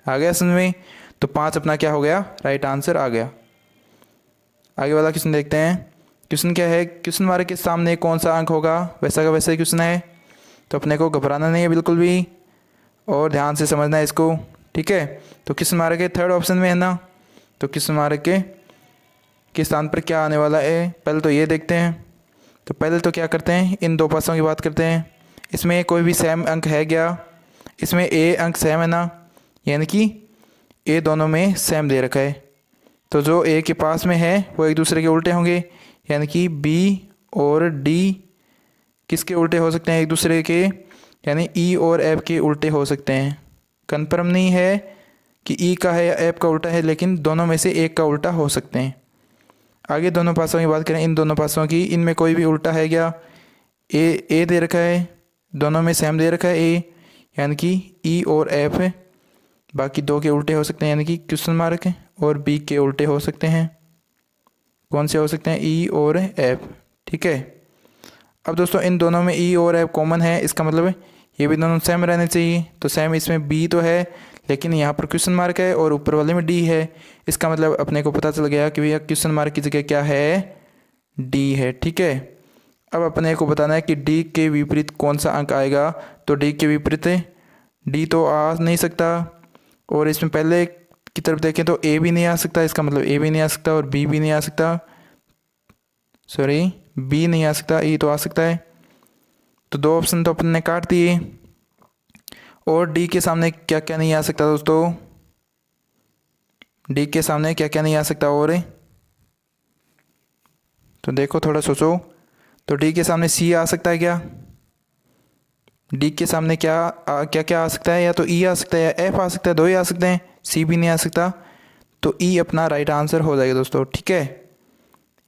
आ गया समझ में? तो 5 अपना क्या हो गया? राइट आंसर आ गया। आगे वाला क्वेश्चन देखते हैं। क्वेश्चन क्या है? क्वेश्चन मार्क के सामने कौन सा अंक होगा? वैसा का वैसा ही क्वेश्चन है, तो अपने को घबराना नहीं है बिल्कुल भी, और ध्यान से समझना है इसको, ठीक है। तो क्वेश्चन मार्क के 3rd ऑप्शन में है ना, तो क्वेश्चन मार्क के स्थान पर क्या आने वाला है? पहले तो ये देखते हैं। तो पहले तो क्या करते हैं? इन 2 पासों की बात करते हैं। इसमें कोई भी सेम अंक है क्या? इसमें ए अंक सेम है ना, यानी कि ए दोनों में सेम दे रखा है, तो जो ए के पास में है वो एक दूसरे के उल्टे होंगे, यानी कि बी और डी किसके उल्टे हो सकते हैं? एक दूसरे के, यानी ई और एफ के उल्टे हो सकते हैं। कन्फर्म नहीं है कि ई का है या एफ का उल्टा है, लेकिन दोनों में से एक का उल्टा हो सकते हैं। आगे दोनों पासों की बात करें, इन दोनों पासों की, इनमें कोई भी उल्टा है क्या? ए दे रखा है, दोनों में सेम दे रखा है ए, यानी कि ई और एफ है। बाकी 2 के उल्टे हो सकते हैं, यानी कि क्वेश्चन मार्क और बी के उल्टे हो सकते हैं। कौन से हो सकते हैं? ई और एफ, ठीक है। अब दोस्तों इन दोनों में ई और एफ कॉमन है, इसका मतलब है ये भी दोनों सेम रहने चाहिए। तो सेम इसमें बी तो है, लेकिन यहाँ पर क्वेश्चन मार्क है और ऊपर वाले में डी है। इसका मतलब अपने को पता चल गया कि भैया क्वेश्चन मार्क की जगह क्या है? डी है, ठीक है। अब अपने को बताना है कि डी के विपरीत कौन सा अंक आएगा। तो डी के विपरीत डी तो आ नहीं सकता, और इसमें पहले की तरफ देखें तो ए भी नहीं आ सकता, इसका मतलब ए भी नहीं आ सकता और बी भी नहीं आ सकता, सॉरी बी नहीं आ सकता, ई तो आ सकता है। तो 2 ऑप्शन तो अपन ने काट दिए। और डी के सामने क्या क्या नहीं आ सकता दोस्तों? डी के सामने क्या क्या नहीं आ सकता? और तो देखो थोड़ा सोचो, तो डी के सामने सी आ सकता है क्या? डी के सामने क्या क्या आ सकता है? या तो ई आ सकता है या एफ आ सकता है, 2 ही आ सकते हैं, सी भी नहीं आ सकता। तो ई अपना राइट आंसर हो जाएगा दोस्तों, ठीक है।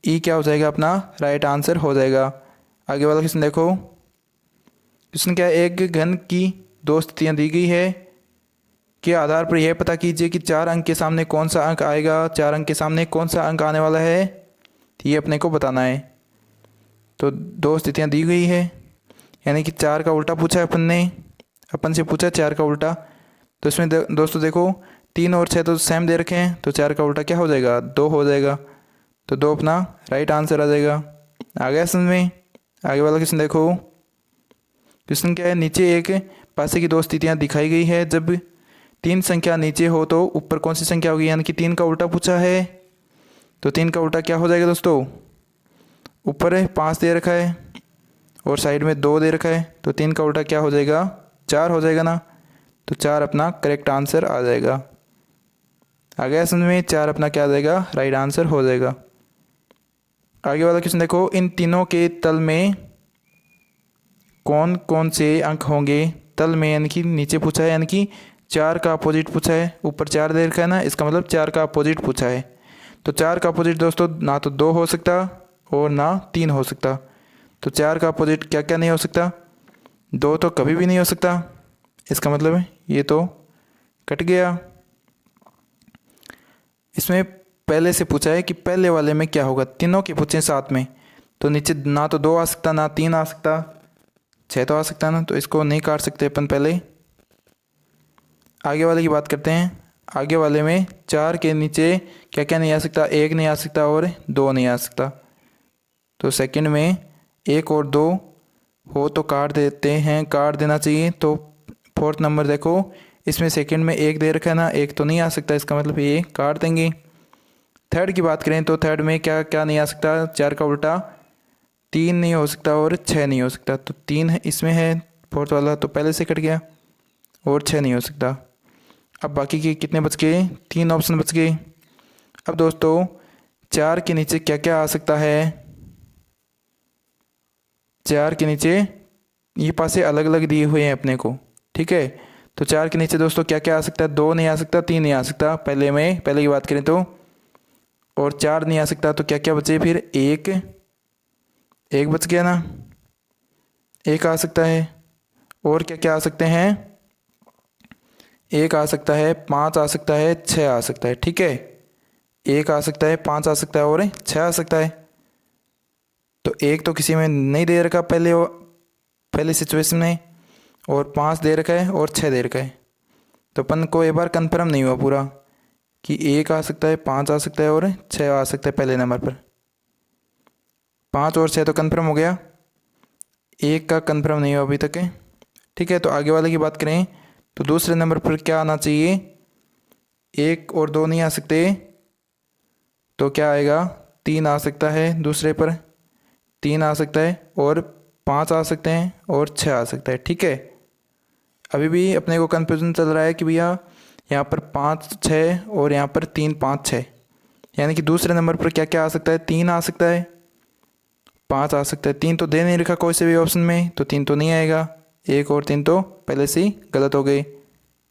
ई क्या हो जाएगा? अपना राइट आंसर हो जाएगा। आगे वाला क्वेश्चन देखो। क्वेश्चन क्या है? एक घन की 2 स्थितियाँ दी गई है, के आधार पर यह पता कीजिए कि 4 अंक के सामने कौन सा अंक आएगा। 4 अंक के सामने कौन सा अंक आने वाला है, ये अपने को बताना है। तो 2 स्थितियाँ दी गई है, यानी कि 4 का उल्टा पूछा है अपन से पूछा 4 का उल्टा। तो इसमें दोस्तों देखो 3 और 6 तो सेम दे रखे हैं, तो 4 का उल्टा क्या हो जाएगा? 2 हो जाएगा। तो 2 अपना राइट आंसर आ जाएगा। आ गया समझ में? आगे वाला क्वेश्चन देखो। क्वेश्चन क्या है? नीचे एक पासे की 2 स्थितियाँ दिखाई गई है, जब 3 संख्या नीचे हो तो ऊपर कौन सी संख्या होगी? यानी कि 3 का उल्टा पूछा है, तो 3 का उल्टा क्या हो जाएगा दोस्तों? ऊपर 5 दे रखा है और साइड में 2 दे रखा है, तो 3 का उल्टा क्या हो जाएगा? 4 हो जाएगा ना। तो 4 अपना करेक्ट आंसर आ जाएगा। आ गया समझ में? 4 अपना क्या आ जाएगा? राइट आंसर हो जाएगा। आगे वाला क्वेश्चन देखो, इन तीनों के तल में कौन कौन से अंक होंगे? तल में यानी कि नीचे पूछा है, यानी कि 4 का अपोजिट पूछा है। ऊपर 4 दे रखा है ना, इसका मतलब 4 का अपोजिट पूछा है। तो 4 का अपोजिट दोस्तों ना तो 2 हो सकता और ना 3 हो सकता। तो 4 का अपोजिट क्या क्या नहीं हो सकता? 2 तो कभी भी नहीं हो सकता। इसका मतलब है ये तो कट गया। इसमें पहले से पूछा है कि पहले वाले में क्या होगा, तीनों के पूछे साथ में। तो नीचे ना तो 2 आ सकता, ना 3 आ सकता, 6 तो आ सकता ना, तो इसको नहीं काट सकते अपन। पहले आगे वाले की बात करते हैं। आगे वाले में 4 के नीचे क्या क्या नहीं आ सकता? 1 नहीं आ सकता और 2 नहीं आ सकता। तो सेकंड में 1 और 2 हो तो काट देते हैं, काट देना चाहिए। तो फोर्थ नंबर देखो, इसमें सेकंड में 1 दे रखा है ना, 1 तो नहीं आ सकता, इसका मतलब ये काट देंगे। थर्ड की बात करें तो थर्ड में क्या क्या नहीं आ सकता? 4 का उल्टा 3 नहीं हो सकता और 6 नहीं हो सकता। तो 3 है इसमें है, फोर्थ वाला तो पहले से कट गया, और 6 नहीं हो सकता। अब बाकी के कितने बच गए? 3 ऑप्शन बच गए। अब दोस्तों 4 के नीचे क्या क्या आ सकता है? 4 के नीचे ये पासे अलग अलग दिए हुए हैं अपने को, ठीक है। तो 4 के नीचे दोस्तों क्या क्या आ सकता है? 2 नहीं आ सकता, 3 नहीं आ सकता पहले की बात करें तो, और 4 नहीं आ सकता। तो क्या क्या बचे फिर? एक बच गया ना, 1 आ सकता है। और क्या क्या आ सकते हैं? 1 आ सकता है, 5 आ सकता है, 6 आ सकता है, ठीक है। 1 आ सकता है, 5 आ सकता है और 6 आ सकता है। तो 1 तो किसी में नहीं दे रखा पहले सिचुएशन में, और 5 दे रखा है और 6 दे रखा है। तो अपन को एक बार कंफर्म नहीं हुआ पूरा कि 1 आ सकता है, 5 आ सकता है और 6 आ सकता है पहले नंबर पर। 5 और 6 तो कंफर्म हो गया, 1 का कंफर्म नहीं हुआ अभी तक है, ठीक है। तो आगे वाले की बात करें तो दूसरे नंबर पर क्या आना चाहिए? 1 और 2 नहीं आ सकते, तो क्या आएगा? 3 आ सकता है दूसरे पर, 3 आ सकता है और 5 आ सकते हैं और 6 आ सकता है, ठीक है। अभी भी अपने को कन्फ्यूजन चल रहा है कि भैया यहाँ पर 5 6 और यहाँ पर 3 5 6, यानी कि दूसरे नंबर पर क्या क्या आ सकता है? 3 आ सकता है, 5 आ सकता है। 3 तो दे नहीं रखा कोई से भी ऑप्शन में, तो 3 तो नहीं आएगा। 1 और 3 तो पहले से ही गलत हो गए,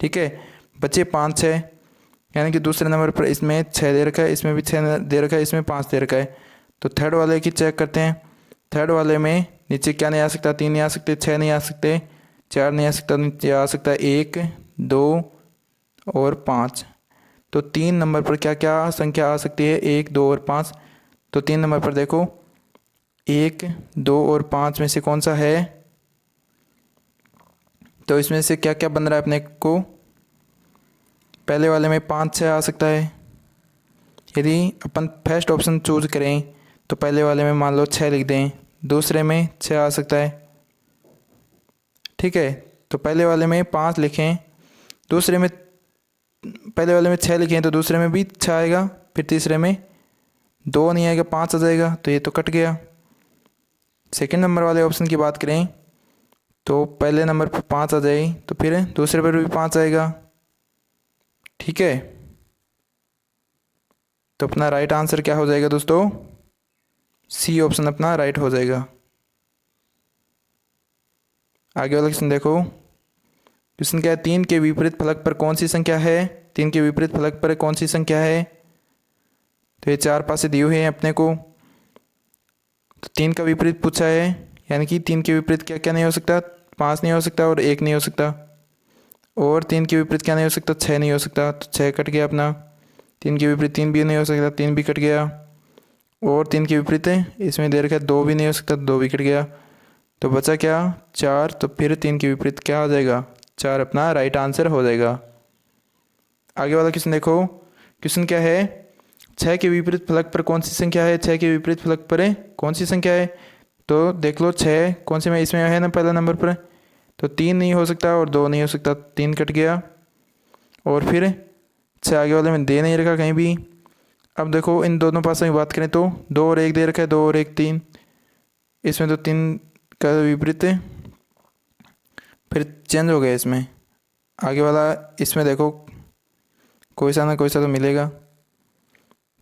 ठीक है। बचे 5 6, यानी कि दूसरे नंबर पर इसमें 6 दे रखा है, इसमें भी 6 दे रखा है, इसमें 5 दे रखा है। तो थर्ड वाले की चेक करते हैं। थर्ड वाले में नीचे क्या नहीं आ सकता? 3 नहीं आ सकते, 6 नहीं आ सकते, 4 नहीं आ सकता, नीचे आ सकता है 1 2 और 5। तो 3 नंबर पर क्या क्या संख्या आ सकती है? 1 2 और 5। तो 3 नंबर पर देखो 1 2 और 5 में से कौन सा है? तो इसमें से क्या क्या बन रहा है अपने को? पहले वाले में 5 6 आ सकता है। यदि अपन फर्स्ट ऑप्शन चूज करें तो पहले वाले में मान लो 6 लिख दें, दूसरे में 6 आ सकता है, ठीक है। तो पहले वाले में 5 लिखें, दूसरे में पहले वाले में 6 लिखें तो दूसरे में भी 6 आएगा, फिर तीसरे में 2 नहीं आएगा, 5 आ जाएगा, तो ये तो कट गया। सेकंड नंबर वाले ऑप्शन की बात करें तो पहले नंबर पर 5 आ जाए, तो फिर दूसरे पर भी 5 आएगा, ठीक है। तो अपना राइट आंसर क्या हो जाएगा दोस्तों? सी ऑप्शन अपना राइट हो जाएगा। आगे वाला क्वेश्चन देखो। क्वेश्चन क्या है? 3 के विपरीत फलक पर कौन सी संख्या है? 3 के विपरीत फलक पर कौन सी संख्या है? तो ये 4 पासे दिए हुए हैं अपने को। तो 3 का विपरीत पूछा है, यानी कि 3 के विपरीत क्या क्या नहीं हो सकता? 5 नहीं हो सकता और 1 नहीं हो सकता। और 3 के विपरीत क्या नहीं हो सकता? 6 नहीं हो सकता, तो 6 कट गया अपना। 3 के विपरीत 3 भी नहीं हो सकता, 3 भी कट गया। और 3 के विपरीत है इसमें दे रखा है 2 भी नहीं हो सकता, 2 भी कट गया। तो बचा क्या? 4। तो फिर 3 के विपरीत क्या आ जाएगा? 4 अपना राइट आंसर हो जाएगा। आगे वाला क्वेश्चन देखो। क्वेश्चन क्या है? 6 के विपरीत फलक पर कौन सी संख्या है? 6 के विपरीत फलक पर कौन सी संख्या है? तो देख लो 6 कौन से में इसमें है ना पहला नंबर पर। तो 3 नहीं हो सकता और 2 नहीं हो सकता, 3 कट गया। और फिर 6 आगे वाले में दे नहीं रखा कहीं भी। अब देखो इन दोनों पासों की बात करें तो 2 और 1 दे रखा है, 2 और 1 3, इसमें तो 3 का विपरीत है, फिर चेंज हो गया इसमें। आगे वाला इसमें देखो कोई सा ना कोई सा तो मिलेगा।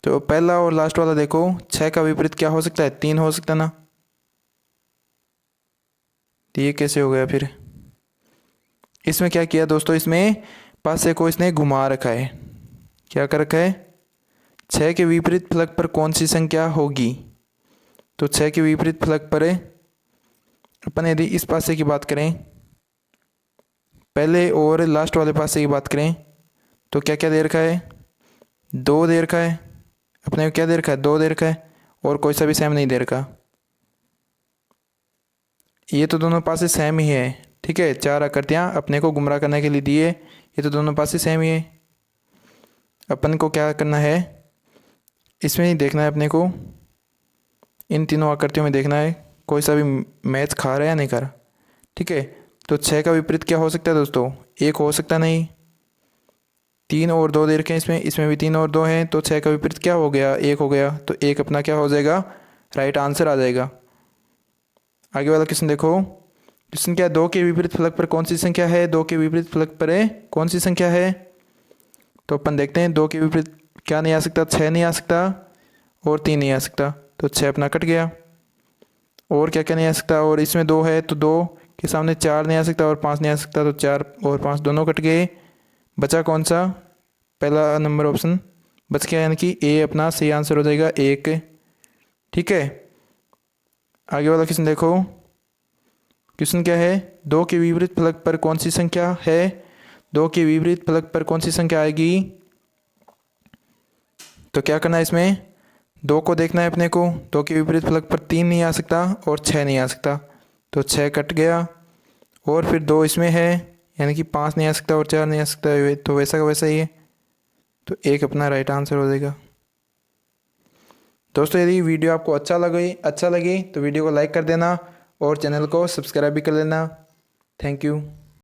तो पहला और लास्ट वाला देखो, 6 का विपरीत क्या हो सकता है, 3 हो सकता ना। तो ये कैसे हो गया फिर। इसमें क्या किया दोस्तों, इसमें पासे को इसने घुमा रखा है। क्या कर रखा है, 6 के विपरीत फलक पर कौन सी संख्या होगी। तो 6 के विपरीत फलक पर अपन यदि इस पासे की बात करें, पहले और लास्ट वाले पासे की बात करें, तो क्या क्या दे रखा है, 2 दे रखा है। अपने को क्या दे रखा है, 2 दे रखा है, और कोई सा भी सेम नहीं दे रखा। ये तो दोनों पासे सेम ही है, ठीक है। 4 आकृतियाँ अपने को गुमराह करने के लिए दिए, ये तो दोनों पासे सेम ही है। अपन को क्या करना है, इसमें ही देखना है अपने को, इन तीनों आकृतियों में देखना है कोई सा भी मैच खा रहा है या नहीं खा रहा, ठीक है। तो 6 का विपरीत क्या हो सकता है दोस्तों, 1 हो सकता नहीं। 3 और 2 दे रखे हैं इसमें, इसमें भी 3 और 2 हैं, तो 6 का विपरीत क्या हो गया, 1 हो गया। तो 1 अपना क्या हो जाएगा, राइट आंसर आ जाएगा। आगे वाला क्वेश्चन देखो, क्वेश्चन क्या है, 2 के विपरीत फलक पर कौन सी संख्या है, 2 के विपरीत फलक पर कौन सी संख्या है। तो अपन देखते हैं, 2 के विपरीत क्या नहीं आ सकता, 6 नहीं आ सकता और 3 नहीं आ सकता, तो 6 अपना कट गया। और क्या क्या नहीं आ सकता, और इसमें 2 है तो 2 के सामने 4 नहीं आ सकता और 5 नहीं आ सकता, तो 4 और 5 दोनों कट गए। बचा कौन सा, पहला नंबर ऑप्शन बच गया, यानी कि ए अपना सही आंसर हो जाएगा 1, ठीक है। आगे वाला क्वेश्चन देखो, क्वेश्चन क्या है, 2 के विपरीत फलक पर कौन सी संख्या है, 2 के विपरीत फलक पर कौन सी संख्या आएगी। तो क्या करना है, इसमें 2 को देखना है अपने को, 2 के विपरीत फलक पर 3 नहीं आ सकता और 6 नहीं आ सकता, तो 6 कट गया। और फिर 2 इसमें है, यानी कि 5 नहीं आ सकता और 4 नहीं आ सकता, तो वैसा का वैसा ही है, तो 1 अपना राइट आंसर हो जाएगा। दोस्तों यदि वीडियो आपको अच्छा लगे तो वीडियो को लाइक कर देना और चैनल को सब्सक्राइब भी कर लेना। Thank you.